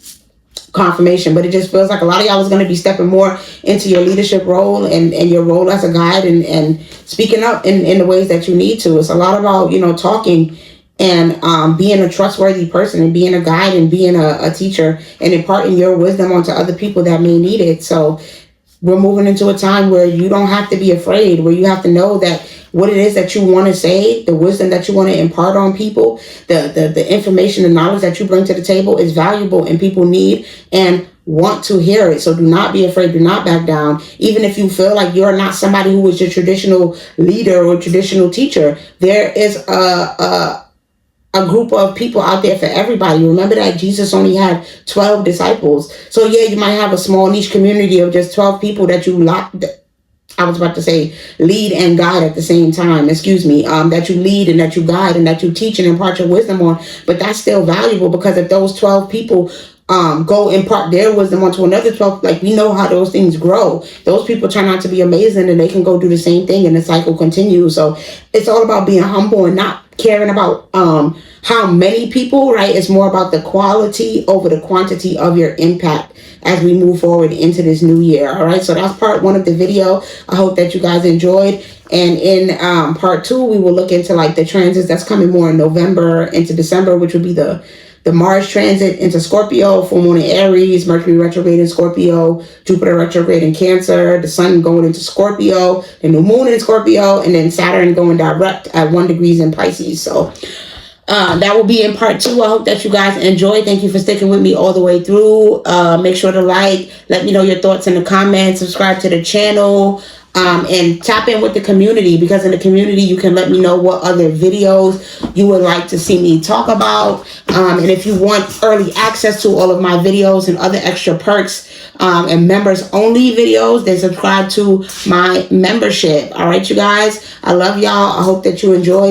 Confirmation. But it just feels like a lot of y'all is going to be stepping more into your leadership role and your role as a guide and speaking up in the ways that you need to. It's a lot about talking and being a trustworthy person and being a guide and being a teacher and imparting your wisdom onto other people that may need it. So we're moving into a time where you don't have to be afraid, where you have to know that what it is that you want to say, the wisdom that you want to impart on people, the information, the knowledge that you bring to the table is valuable, and people need and want to hear it. So do not be afraid. Do not back down. Even if you feel like you're not somebody who is your traditional leader or traditional teacher, there is a group of people out there for everybody. Remember that Jesus only had 12 disciples. So yeah, you might have a small niche community of just 12 people that you lead and guide at the same time. That you lead and that you guide and that you teach and impart your wisdom on. But that's still valuable, because if those 12 people go impart their wisdom onto another 12, like, we know how those things grow. Those people turn out to be amazing, and they can go do the same thing, and the cycle continues. So it's all about being humble and not caring about how many people, right? It's more about the quality over the quantity of your impact as we move forward into this new year. All right, so that's part one of the video. I hope that you guys enjoyed. And in part two, we will look into like the transits that's coming more in November into December, which would be the Mars transit into Scorpio, full moon in Aries, Mercury retrograde in Scorpio, Jupiter retrograde in Cancer, the sun going into Scorpio, the new moon in Scorpio, and then Saturn going direct at 1 degree in Pisces. So that will be in part two. I hope that you guys enjoy. Thank you for sticking with me all the way through. Make sure to let me know your thoughts in the comments, subscribe to the channel. And tap in with the community, because in the community you can let me know what other videos you would like to see me talk about, and if you want early access to all of my videos and other extra perks and members only videos, then subscribe to my membership. All right, you guys, I love y'all. I hope that you enjoy.